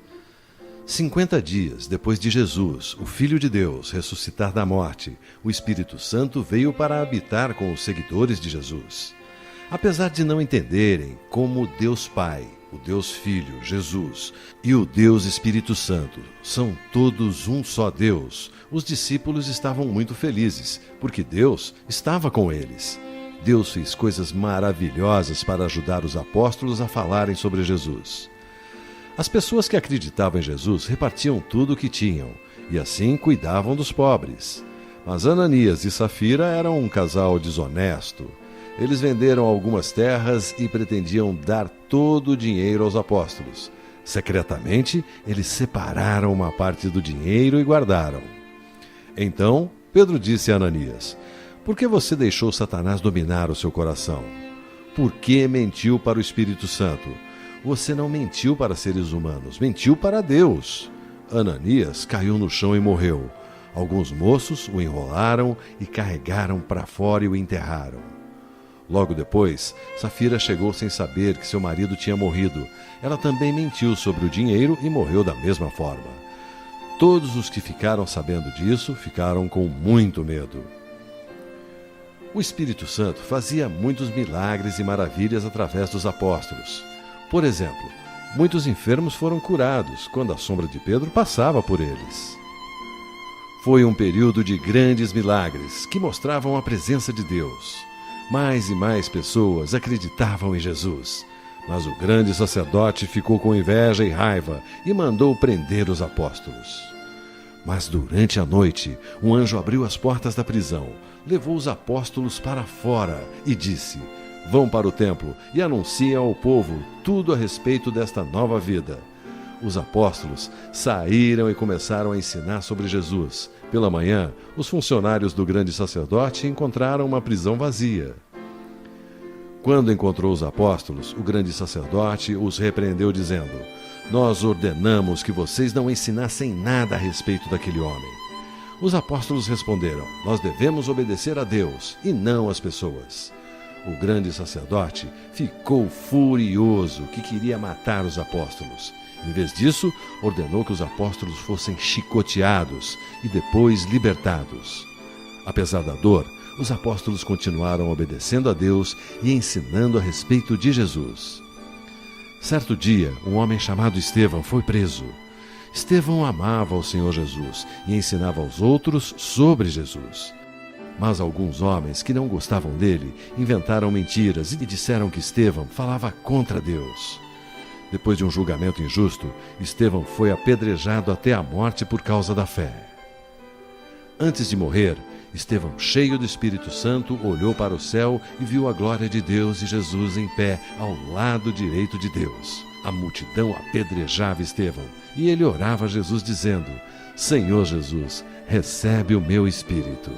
50 dias depois de Jesus, o Filho de Deus, ressuscitar da morte, o Espírito Santo veio para habitar com os seguidores de Jesus. Apesar de não entenderem como Deus Pai, o Deus Filho, Jesus, e o Deus Espírito Santo são todos um só Deus, os discípulos estavam muito felizes, porque Deus estava com eles. Deus fez coisas maravilhosas para ajudar os apóstolos a falarem sobre Jesus. As pessoas que acreditavam em Jesus repartiam tudo o que tinham, e assim cuidavam dos pobres. Mas Ananias e Safira eram um casal desonesto. Eles venderam algumas terras e pretendiam dar todo o dinheiro aos apóstolos. Secretamente, eles separaram uma parte do dinheiro e guardaram. Então, Pedro disse a Ananias: por que você deixou Satanás dominar o seu coração? Por que mentiu para o Espírito Santo? você não mentiu para seres humanos, mentiu para Deus. Ananias caiu no chão e morreu. Alguns moços o enrolaram e carregaram para fora e o enterraram. Logo depois, Safira chegou sem saber que seu marido tinha morrido. Ela também mentiu sobre o dinheiro e morreu da mesma forma. Todos os que ficaram sabendo disso ficaram com muito medo. O Espírito Santo fazia muitos milagres e maravilhas através dos apóstolos. Por exemplo, muitos enfermos foram curados quando a sombra de Pedro passava por eles. Foi um período de grandes milagres que mostravam a presença de Deus. Mais e mais pessoas acreditavam em Jesus. Mas o grande sacerdote ficou com inveja e raiva e mandou prender os apóstolos. Mas durante a noite, um anjo abriu as portas da prisão, levou os apóstolos para fora e disse: vão para o templo e anunciem ao povo tudo a respeito desta nova vida. Os apóstolos saíram e começaram a ensinar sobre Jesus. Pela manhã, os funcionários do grande sacerdote encontraram uma prisão vazia. Quando encontrou os apóstolos, o grande sacerdote os repreendeu dizendo: nós ordenamos que vocês não ensinassem nada a respeito daquele homem. Os apóstolos responderam: nós devemos obedecer a Deus e não às pessoas. O grande sacerdote ficou furioso que queria matar os apóstolos. Em vez disso, ordenou que os apóstolos fossem chicoteados e depois libertados. Apesar da dor, os apóstolos continuaram obedecendo a Deus e ensinando a respeito de Jesus. Certo dia, um homem chamado Estevão foi preso. Estevão amava o Senhor Jesus e ensinava aos outros sobre Jesus. Mas alguns homens que não gostavam dele inventaram mentiras e disseram que Estevão falava contra Deus. Depois de um julgamento injusto, Estevão foi apedrejado até a morte por causa da fé. Antes de morrer, Estevão, cheio do Espírito Santo, olhou para o céu e viu a glória de Deus e Jesus em pé ao lado direito de Deus. A multidão apedrejava Estevão e ele orava a Jesus dizendo: Senhor Jesus, recebe o meu espírito.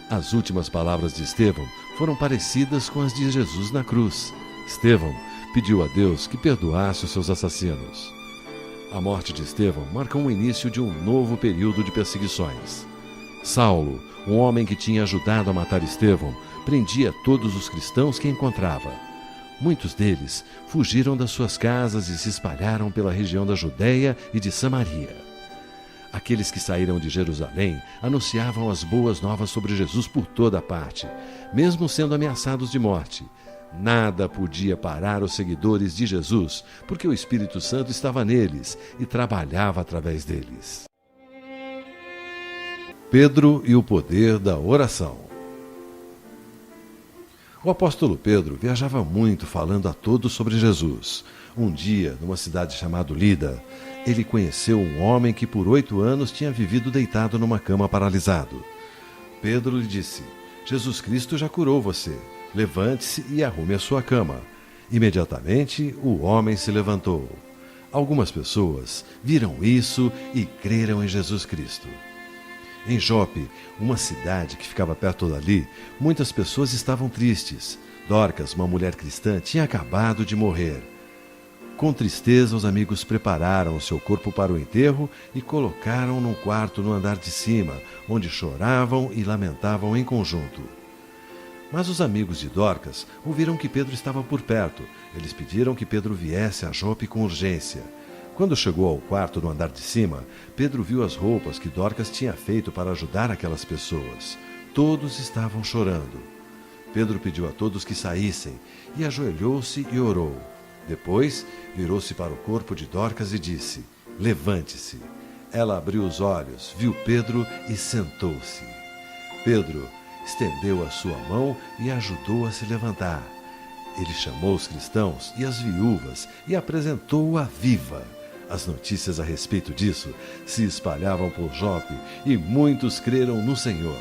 As últimas palavras de Estevão foram parecidas com as de Jesus na cruz. Estevão pediu a Deus que perdoasse os seus assassinos. A morte de Estevão marcou o início de um novo período de perseguições. Saulo, um homem que tinha ajudado a matar Estevão, prendia todos os cristãos que encontrava. Muitos deles fugiram das suas casas e se espalharam pela região da Judéia e de Samaria. Aqueles que saíram de Jerusalém anunciavam as boas novas sobre Jesus por toda parte, mesmo sendo ameaçados de morte. Nada podia parar os seguidores de Jesus, porque o Espírito Santo estava neles e trabalhava através deles. Pedro e o poder da oração. O apóstolo Pedro viajava muito falando a todos sobre Jesus. Um dia, numa cidade chamada Lida, ele conheceu um homem que por 8 anos tinha vivido deitado numa cama paralisado. Pedro lhe disse: Jesus Cristo já curou você. Levante-se e arrume a sua cama. Imediatamente, o homem se levantou. Algumas pessoas viram isso e creram em Jesus Cristo. Em Jope, uma cidade que ficava perto dali, muitas pessoas estavam tristes. Dorcas, uma mulher cristã, tinha acabado de morrer. Com tristeza, os amigos prepararam o seu corpo para o enterro e colocaram num quarto no andar de cima, onde choravam e lamentavam em conjunto. Mas os amigos de Dorcas ouviram que Pedro estava por perto. Eles pediram que Pedro viesse a Jope com urgência. Quando chegou ao quarto no andar de cima, Pedro viu as roupas que Dorcas tinha feito para ajudar aquelas pessoas. Todos estavam chorando. Pedro pediu a todos que saíssem e ajoelhou-se e orou. Depois, virou-se para o corpo de Dorcas e disse: Levante-se. Ela abriu os olhos, viu Pedro e sentou-se. Pedro estendeu a sua mão e ajudou a se levantar. Ele chamou os cristãos e as viúvas e apresentou-a viva. As notícias a respeito disso se espalhavam por Jope e muitos creram no Senhor.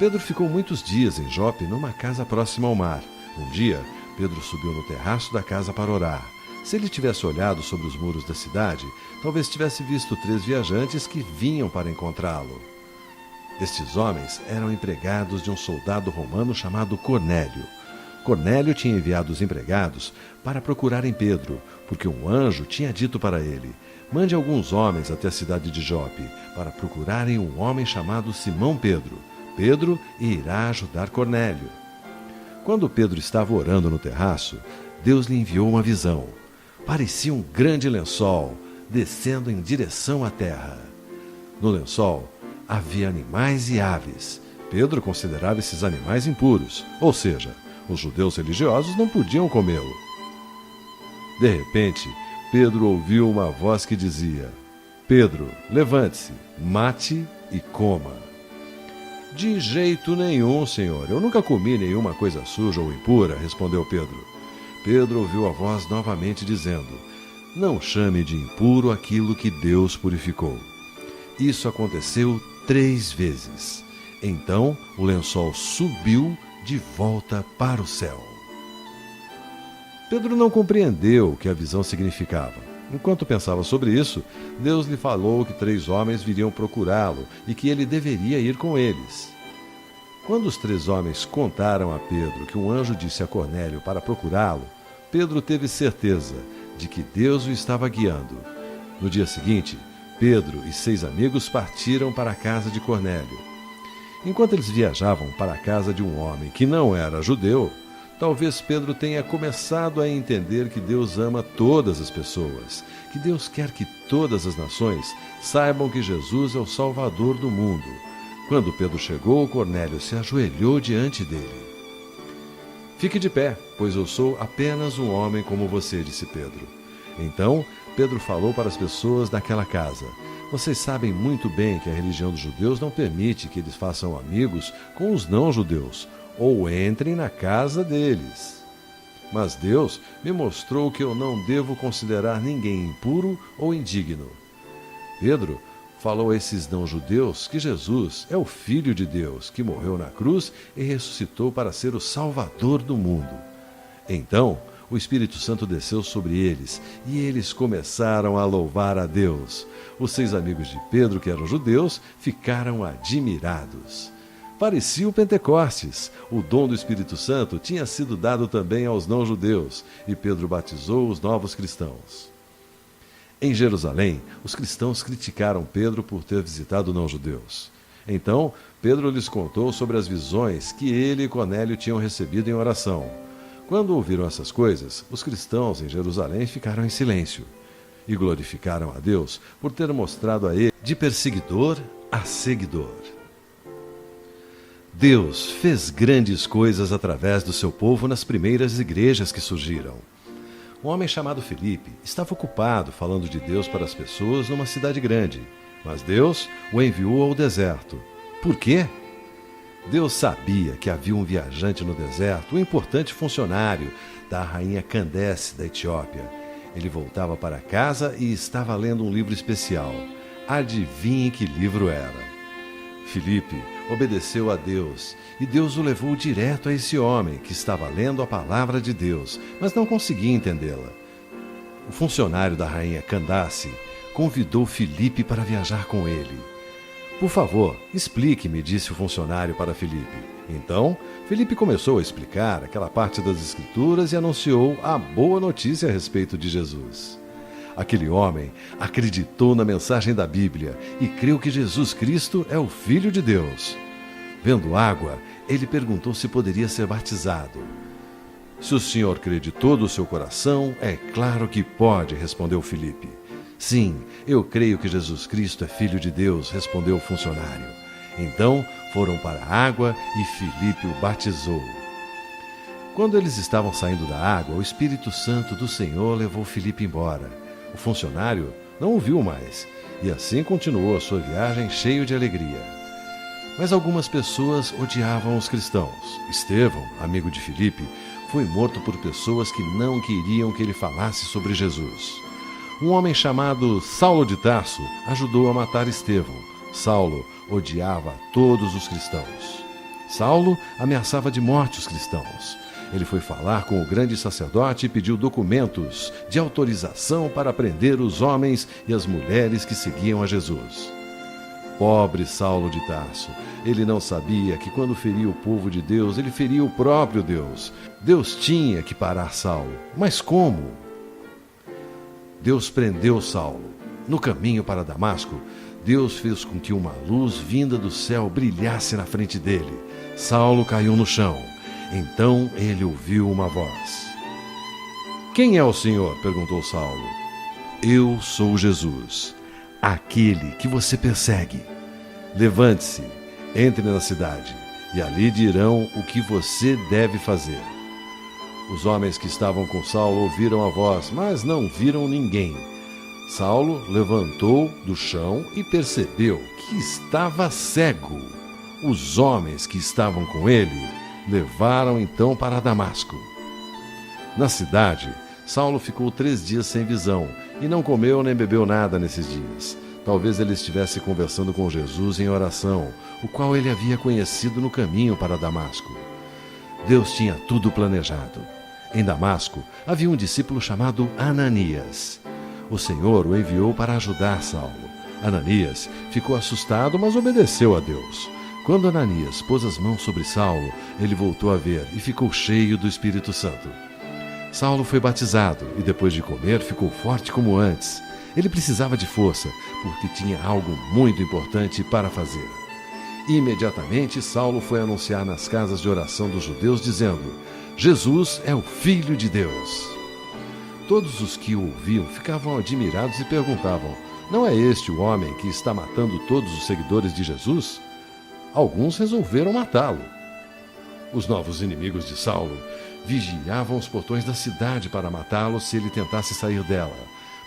Pedro ficou muitos dias em Jope, numa casa próxima ao mar. Um dia, Pedro subiu no terraço da casa para orar. Se ele tivesse olhado sobre os muros da cidade, talvez tivesse visto 3 viajantes que vinham para encontrá-lo. Estes homens eram empregados de um soldado romano chamado Cornélio. Cornélio tinha enviado os empregados para procurarem Pedro, porque um anjo tinha dito para ele: mande alguns homens até a cidade de Jope para procurarem um homem chamado Simão Pedro. Pedro irá ajudar Cornélio. Quando Pedro estava orando no terraço, Deus lhe enviou uma visão. Parecia um grande lençol descendo em direção à terra. No lençol havia animais e aves. Pedro considerava esses animais impuros, ou seja, os judeus religiosos não podiam comê-lo. De repente, Pedro ouviu uma voz que dizia: Pedro, levante-se, mate e coma. De jeito nenhum, senhor. Eu nunca comi nenhuma coisa suja ou impura, respondeu Pedro. Pedro ouviu a voz novamente dizendo: não chame de impuro aquilo que Deus purificou. Isso aconteceu 3 vezes. Então o lençol subiu de volta para o céu. Pedro não compreendeu o que a visão significava. Enquanto pensava sobre isso, Deus lhe falou que 3 homens viriam procurá-lo e que ele deveria ir com eles. Quando os 3 homens contaram a Pedro que um anjo disse a Cornélio para procurá-lo, Pedro teve certeza de que Deus o estava guiando. No dia seguinte, Pedro e 6 amigos partiram para a casa de Cornélio. Enquanto eles viajavam para a casa de um homem que não era judeu, talvez Pedro tenha começado a entender que Deus ama todas as pessoas, que Deus quer que todas as nações saibam que Jesus é o Salvador do mundo. Quando Pedro chegou, Cornélio se ajoelhou diante dele. Fique de pé, pois eu sou apenas um homem como você, disse Pedro. Então, Pedro falou para as pessoas daquela casa: vocês sabem muito bem que a religião dos judeus não permite que eles façam amigos com os não-judeus, ou entrem na casa deles. Mas Deus me mostrou que eu não devo considerar ninguém impuro ou indigno. Pedro falou a esses não-judeus que Jesus é o Filho de Deus, que morreu na cruz e ressuscitou para ser o Salvador do mundo. Então, o Espírito Santo desceu sobre eles e eles começaram a louvar a Deus. Os 6 amigos de Pedro, que eram judeus, ficaram admirados. Parecia o Pentecostes. O dom do Espírito Santo tinha sido dado também aos não-judeus, e Pedro batizou os novos cristãos. Em Jerusalém, os cristãos criticaram Pedro por ter visitado não-judeus. Então, Pedro lhes contou sobre as visões que ele e Cornélio tinham recebido em oração. Quando ouviram essas coisas, os cristãos em Jerusalém ficaram em silêncio e glorificaram a Deus por ter mostrado a ele de perseguidor a seguidor. Deus fez grandes coisas através do seu povo nas primeiras igrejas que surgiram. Um homem chamado Filipe estava ocupado falando de Deus para as pessoas numa cidade grande, mas Deus o enviou ao deserto. Por quê? Deus sabia que havia um viajante no deserto, um importante funcionário da rainha Candace da Etiópia. Ele voltava para casa e estava lendo um livro especial. Adivinhe que livro era? Filipe obedeceu a Deus e Deus o levou direto a esse homem que estava lendo a palavra de Deus, mas não conseguia entendê-la. O funcionário da rainha Candace convidou Filipe para viajar com ele. Por favor, explique-me, disse o funcionário para Filipe. Então, Filipe começou a explicar aquela parte das Escrituras e anunciou a boa notícia a respeito de Jesus. Aquele homem acreditou na mensagem da Bíblia e creu que Jesus Cristo é o Filho de Deus. Vendo água, ele perguntou se poderia ser batizado. Se o senhor crê de todo o seu coração, é claro que pode, respondeu Filipe. Sim, eu creio que Jesus Cristo é Filho de Deus, respondeu o funcionário. Então foram para a água e Filipe o batizou. Quando eles estavam saindo da água, o Espírito Santo do Senhor levou Filipe embora. O funcionário não o viu mais e assim continuou a sua viagem cheio de alegria. Mas algumas pessoas odiavam os cristãos. Estevão, amigo de Filipe, foi morto por pessoas que não queriam que ele falasse sobre Jesus. Um homem chamado Saulo de Tarso ajudou a matar Estevão. Saulo odiava todos os cristãos. Saulo ameaçava de morte os cristãos. Ele foi falar com o grande sacerdote e pediu documentos de autorização para prender os homens e as mulheres que seguiam a Jesus. Pobre Saulo de Tarso. Ele não sabia que quando feria o povo de Deus, ele feria o próprio Deus. Deus tinha que parar Saulo. Mas como? Deus prendeu Saulo. No caminho para Damasco, Deus fez com que uma luz vinda do céu brilhasse na frente dele. Saulo caiu no chão. Então ele ouviu uma voz. Quem é o Senhor? Perguntou Saulo. Eu sou Jesus, aquele que você persegue. Levante-se, entre na cidade, e ali dirão o que você deve fazer. Os homens que estavam com Saulo ouviram a voz, mas não viram ninguém. Saulo levantou do chão e percebeu que estava cego. Os homens que estavam com ele levaram então para Damasco. Na cidade, Saulo ficou 3 dias sem visão e não comeu nem bebeu nada nesses dias. Talvez ele estivesse conversando com Jesus em oração, o qual ele havia conhecido no caminho para Damasco. Deus tinha tudo planejado. Em Damasco havia um discípulo chamado Ananias. O Senhor o enviou para ajudar Saulo. Ananias ficou assustado, mas obedeceu a Deus. Quando Ananias pôs as mãos sobre Saulo, ele voltou a ver e ficou cheio do Espírito Santo. Saulo foi batizado e, depois de comer, ficou forte como antes. Ele precisava de força, porque tinha algo muito importante para fazer. Imediatamente, Saulo foi anunciar nas casas de oração dos judeus, dizendo: Jesus é o Filho de Deus. Todos os que o ouviam ficavam admirados e perguntavam: não é este o homem que está matando todos os seguidores de Jesus? Alguns resolveram matá-lo. Os novos inimigos de Saulo vigiavam os portões da cidade para matá-lo se ele tentasse sair dela.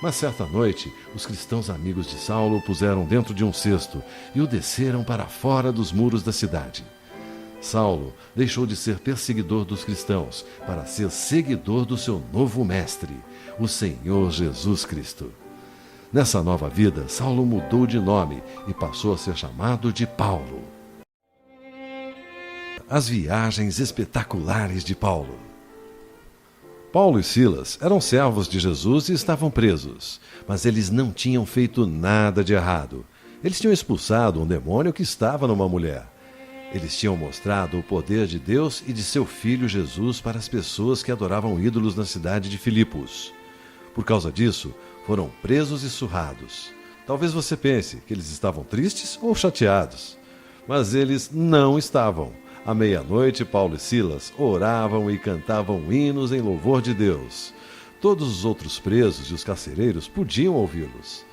Mas certa noite, os cristãos amigos de Saulo o puseram dentro de um cesto e o desceram para fora dos muros da cidade. Saulo deixou de ser perseguidor dos cristãos para ser seguidor do seu novo mestre, o Senhor Jesus Cristo. Nessa nova vida, Saulo mudou de nome e passou a ser chamado de Paulo. As viagens espetaculares de Paulo. Paulo e Silas eram servos de Jesus e estavam presos, mas eles não tinham feito nada de errado. Eles tinham expulsado um demônio que estava numa mulher. Eles tinham mostrado o poder de Deus e de seu Filho Jesus para as pessoas que adoravam ídolos na cidade de Filipos. Por causa disso, foram presos e surrados. Talvez você pense que eles estavam tristes ou chateados, mas eles não estavam. À meia-noite, Paulo e Silas oravam e cantavam hinos em louvor de Deus. Todos os outros presos e os carcereiros podiam ouvi-los.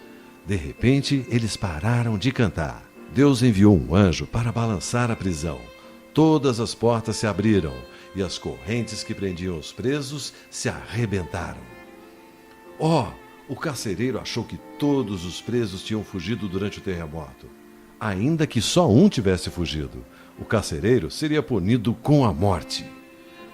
De repente, eles pararam de cantar. Deus enviou um anjo para balançar a prisão. Todas as portas se abriram e as correntes que prendiam os presos se arrebentaram. O carcereiro achou que todos os presos tinham fugido durante o terremoto. Ainda que só um tivesse fugido, o carcereiro seria punido com a morte.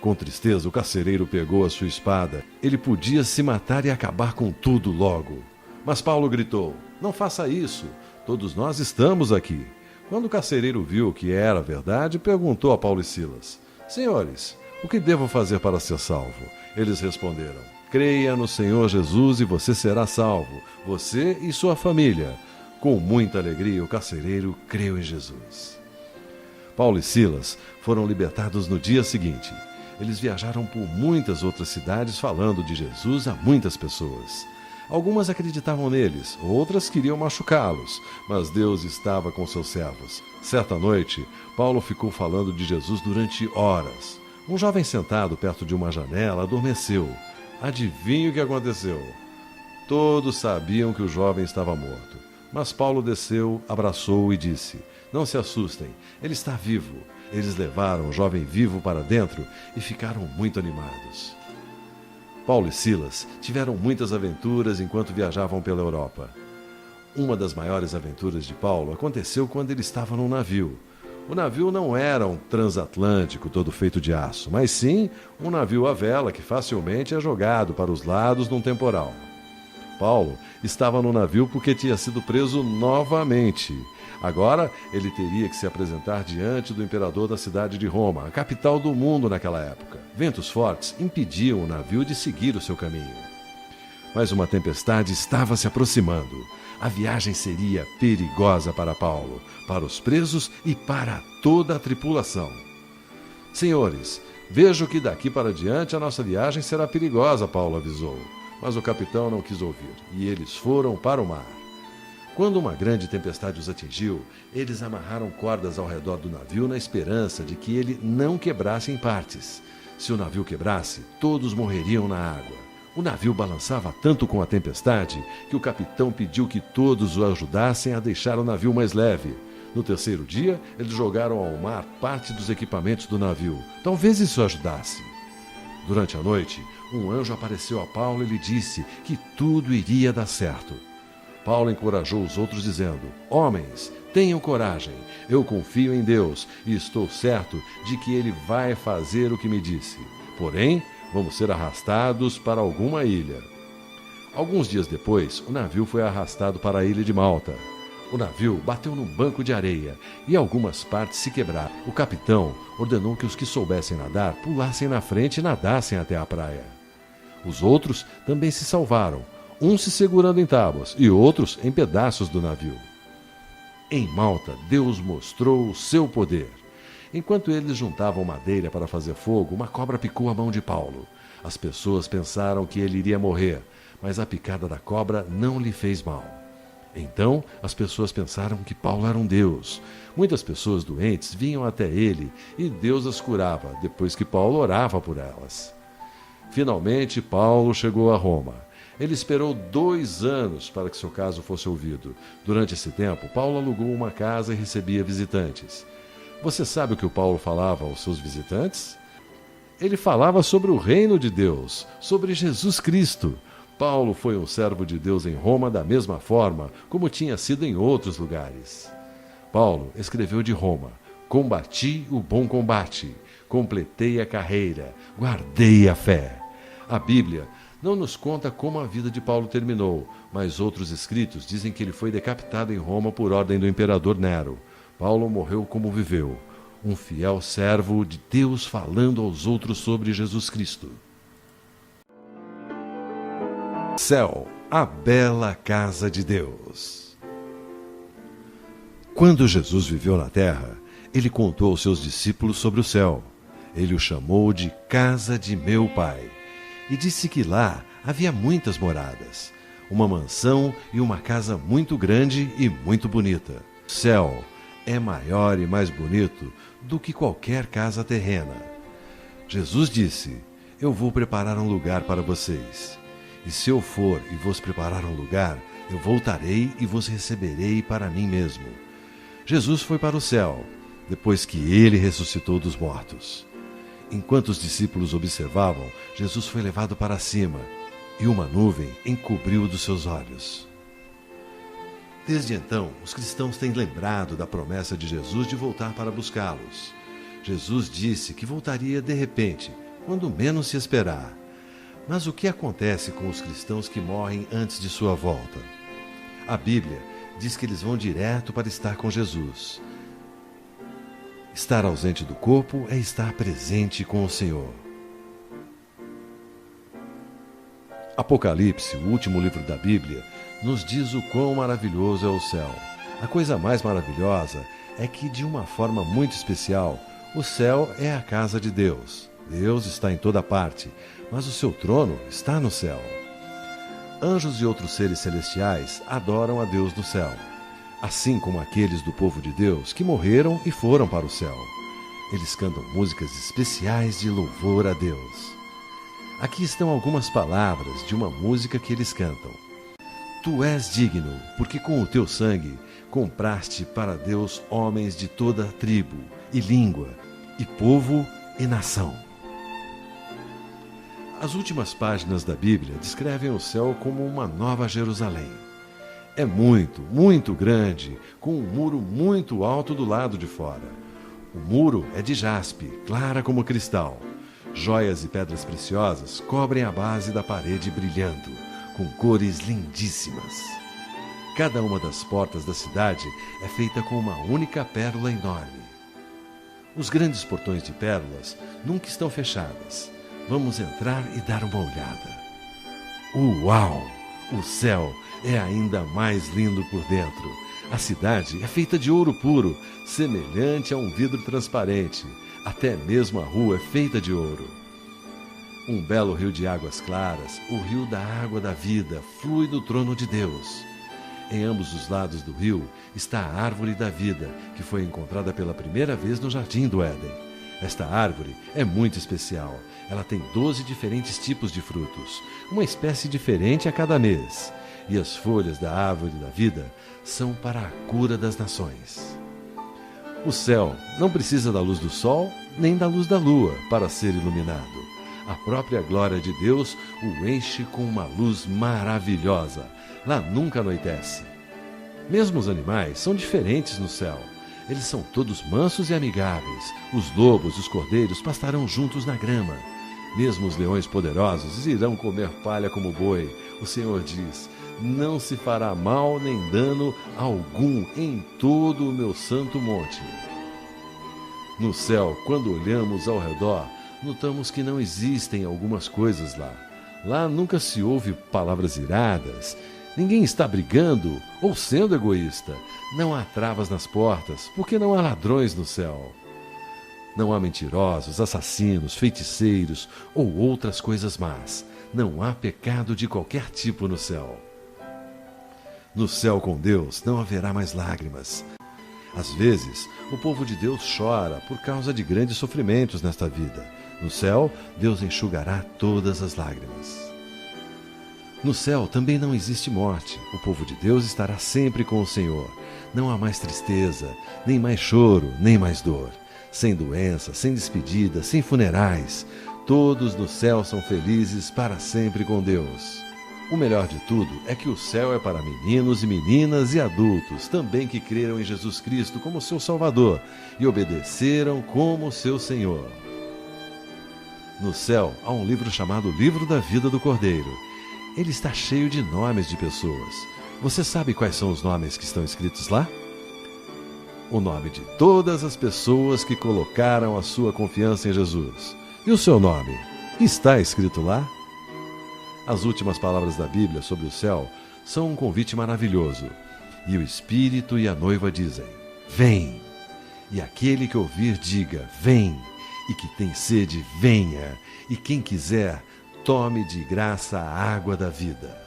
Com tristeza, o carcereiro pegou a sua espada. Ele podia se matar e acabar com tudo logo. Mas Paulo gritou: não faça isso, todos nós estamos aqui. Quando o carcereiro viu que era verdade, perguntou a Paulo e Silas: senhores, o que devo fazer para ser salvo? Eles responderam: creia no Senhor Jesus e você será salvo, você e sua família. Com muita alegria, o carcereiro creu em Jesus. Paulo e Silas foram libertados no dia seguinte. Eles viajaram por muitas outras cidades falando de Jesus a muitas pessoas. Algumas acreditavam neles, outras queriam machucá-los, mas Deus estava com seus servos. Certa noite, Paulo ficou falando de Jesus durante horas. Um jovem sentado perto de uma janela adormeceu. Adivinhe o que aconteceu? Todos sabiam que o jovem estava morto. Mas Paulo desceu, abraçou-o e disse: não se assustem, ele está vivo. Eles levaram o jovem vivo para dentro e ficaram muito animados. Paulo e Silas tiveram muitas aventuras enquanto viajavam pela Europa. Uma das maiores aventuras de Paulo aconteceu quando ele estava num navio. O navio não era um transatlântico todo feito de aço, mas sim um navio à vela que facilmente é jogado para os lados num temporal. Paulo estava no navio porque tinha sido preso novamente. Agora, ele teria que se apresentar diante do imperador da cidade de Roma, a capital do mundo naquela época. Ventos fortes impediam o navio de seguir o seu caminho. Mas uma tempestade estava se aproximando. A viagem seria perigosa para Paulo, para os presos e para toda a tripulação. Senhores, vejo que daqui para diante a nossa viagem será perigosa, Paulo avisou. Mas o capitão não quis ouvir, e eles foram para o mar. Quando uma grande tempestade os atingiu, eles amarraram cordas ao redor do navio na esperança de que ele não quebrasse em partes. Se o navio quebrasse, todos morreriam na água. O navio balançava tanto com a tempestade que o capitão pediu que todos o ajudassem a deixar o navio mais leve. No terceiro dia, eles jogaram ao mar parte dos equipamentos do navio. Talvez isso ajudasse. Durante a noite, um anjo apareceu a Paulo e lhe disse que tudo iria dar certo. Paulo encorajou os outros dizendo: Homens, tenham coragem, eu confio em Deus e estou certo de que Ele vai fazer o que me disse. Porém, vamos ser arrastados para alguma ilha. Alguns dias depois, o navio foi arrastado para a ilha de Malta. O navio bateu num banco de areia e algumas partes se quebraram. O capitão ordenou que os que soubessem nadar pulassem na frente e nadassem até a praia. Os outros também se salvaram, uns se segurando em tábuas e outros em pedaços do navio. Em Malta, Deus mostrou o seu poder. Enquanto eles juntavam madeira para fazer fogo, uma cobra picou a mão de Paulo. As pessoas pensaram que ele iria morrer, mas a picada da cobra não lhe fez mal. Então, as pessoas pensaram que Paulo era um deus. Muitas pessoas doentes vinham até ele e Deus as curava, depois que Paulo orava por elas. Finalmente, Paulo chegou a Roma. Ele esperou 2 anos para que seu caso fosse ouvido. Durante esse tempo, Paulo alugou uma casa e recebia visitantes. Você sabe o que o Paulo falava aos seus visitantes? Ele falava sobre o reino de Deus, sobre Jesus Cristo. Paulo foi um servo de Deus em Roma da mesma forma como tinha sido em outros lugares. Paulo escreveu de Roma: Combati o bom combate, completei a carreira, guardei a fé. A Bíblia não nos conta como a vida de Paulo terminou, mas outros escritos dizem que ele foi decapitado em Roma por ordem do imperador Nero. Paulo morreu como viveu, um fiel servo de Deus falando aos outros sobre Jesus Cristo. Céu, a bela casa de Deus. Quando Jesus viveu na terra, ele contou aos seus discípulos sobre o céu. Ele o chamou de casa de meu Pai e disse que lá havia muitas moradas, uma mansão e uma casa muito grande e muito bonita. O céu é maior e mais bonito do que qualquer casa terrena. Jesus disse: Eu vou preparar um lugar para vocês. E se eu for e vos preparar um lugar, eu voltarei e vos receberei para mim mesmo. Jesus foi para o céu, depois que ele ressuscitou dos mortos. Enquanto os discípulos observavam, Jesus foi levado para cima, e uma nuvem encobriu-o dos seus olhos. Desde então, os cristãos têm lembrado da promessa de Jesus de voltar para buscá-los. Jesus disse que voltaria de repente, quando menos se esperar. Mas o que acontece com os cristãos que morrem antes de sua volta? A Bíblia diz que eles vão direto para estar com Jesus. Estar ausente do corpo é estar presente com o Senhor. Apocalipse, o último livro da Bíblia, nos diz o quão maravilhoso é o céu. A coisa mais maravilhosa é que, de uma forma muito especial, o céu é a casa de Deus. Deus está em toda parte, mas o seu trono está no céu. Anjos e outros seres celestiais adoram a Deus no céu, assim como aqueles do povo de Deus que morreram e foram para o céu. Eles cantam músicas especiais de louvor a Deus. Aqui estão algumas palavras de uma música que eles cantam. Tu és digno, porque com o teu sangue compraste para Deus homens de toda tribo, e língua, e povo, e nação. As últimas páginas da Bíblia descrevem o céu como uma nova Jerusalém. É muito, muito grande, com um muro muito alto do lado de fora. O muro é de jaspe, clara como cristal. Joias e pedras preciosas cobrem a base da parede brilhando, com cores lindíssimas. Cada uma das portas da cidade é feita com uma única pérola enorme. Os grandes portões de pérolas nunca estão fechadas. Vamos entrar e dar uma olhada. Uau! O céu é ainda mais lindo por dentro. A cidade é feita de ouro puro, semelhante a um vidro transparente. Até mesmo a rua é feita de ouro. Um belo rio de águas claras, o rio da água da vida, flui do trono de Deus. Em ambos os lados do rio está a árvore da vida, que foi encontrada pela primeira vez no Jardim do Éden. Esta árvore é muito especial. Ela tem 12 diferentes tipos de frutos, uma espécie diferente a cada mês. E as folhas da árvore da vida são para a cura das nações. O céu não precisa da luz do sol, nem da luz da lua para ser iluminado. A própria glória de Deus o enche com uma luz maravilhosa. Lá nunca anoitece. Mesmo os animais são diferentes no céu. Eles são todos mansos e amigáveis. Os lobos e os cordeiros pastarão juntos na grama. Mesmo os leões poderosos irão comer palha como boi. O Senhor diz: não se fará mal nem dano algum em todo o meu santo monte. No céu, quando olhamos ao redor, notamos que não existem algumas coisas lá. Lá nunca se ouve palavras iradas. Ninguém está brigando ou sendo egoísta. Não há travas nas portas, porque não há ladrões no céu. Não há mentirosos, assassinos, feiticeiros ou outras coisas más. Não há pecado de qualquer tipo no céu. No céu com Deus não haverá mais lágrimas. Às vezes, o povo de Deus chora por causa de grandes sofrimentos nesta vida. No céu, Deus enxugará todas as lágrimas. No céu também não existe morte. O povo de Deus estará sempre com o Senhor. Não há mais tristeza, nem mais choro, nem mais dor. Sem doença, sem despedida, sem funerais. Todos no céu são felizes para sempre com Deus. O melhor de tudo é que o céu é para meninos e meninas e adultos, também que creram em Jesus Cristo como seu Salvador e obedeceram como seu Senhor. No céu há um livro chamado Livro da Vida do Cordeiro. Ele está cheio de nomes de pessoas. Você sabe quais são os nomes que estão escritos lá? O nome de todas as pessoas que colocaram a sua confiança em Jesus. E o seu nome está escrito lá? As últimas palavras da Bíblia sobre o céu são um convite maravilhoso. E o Espírito e a noiva dizem: vem! E aquele que ouvir diga: vem! E que tem sede, venha! E quem quiser, tome de graça a água da vida.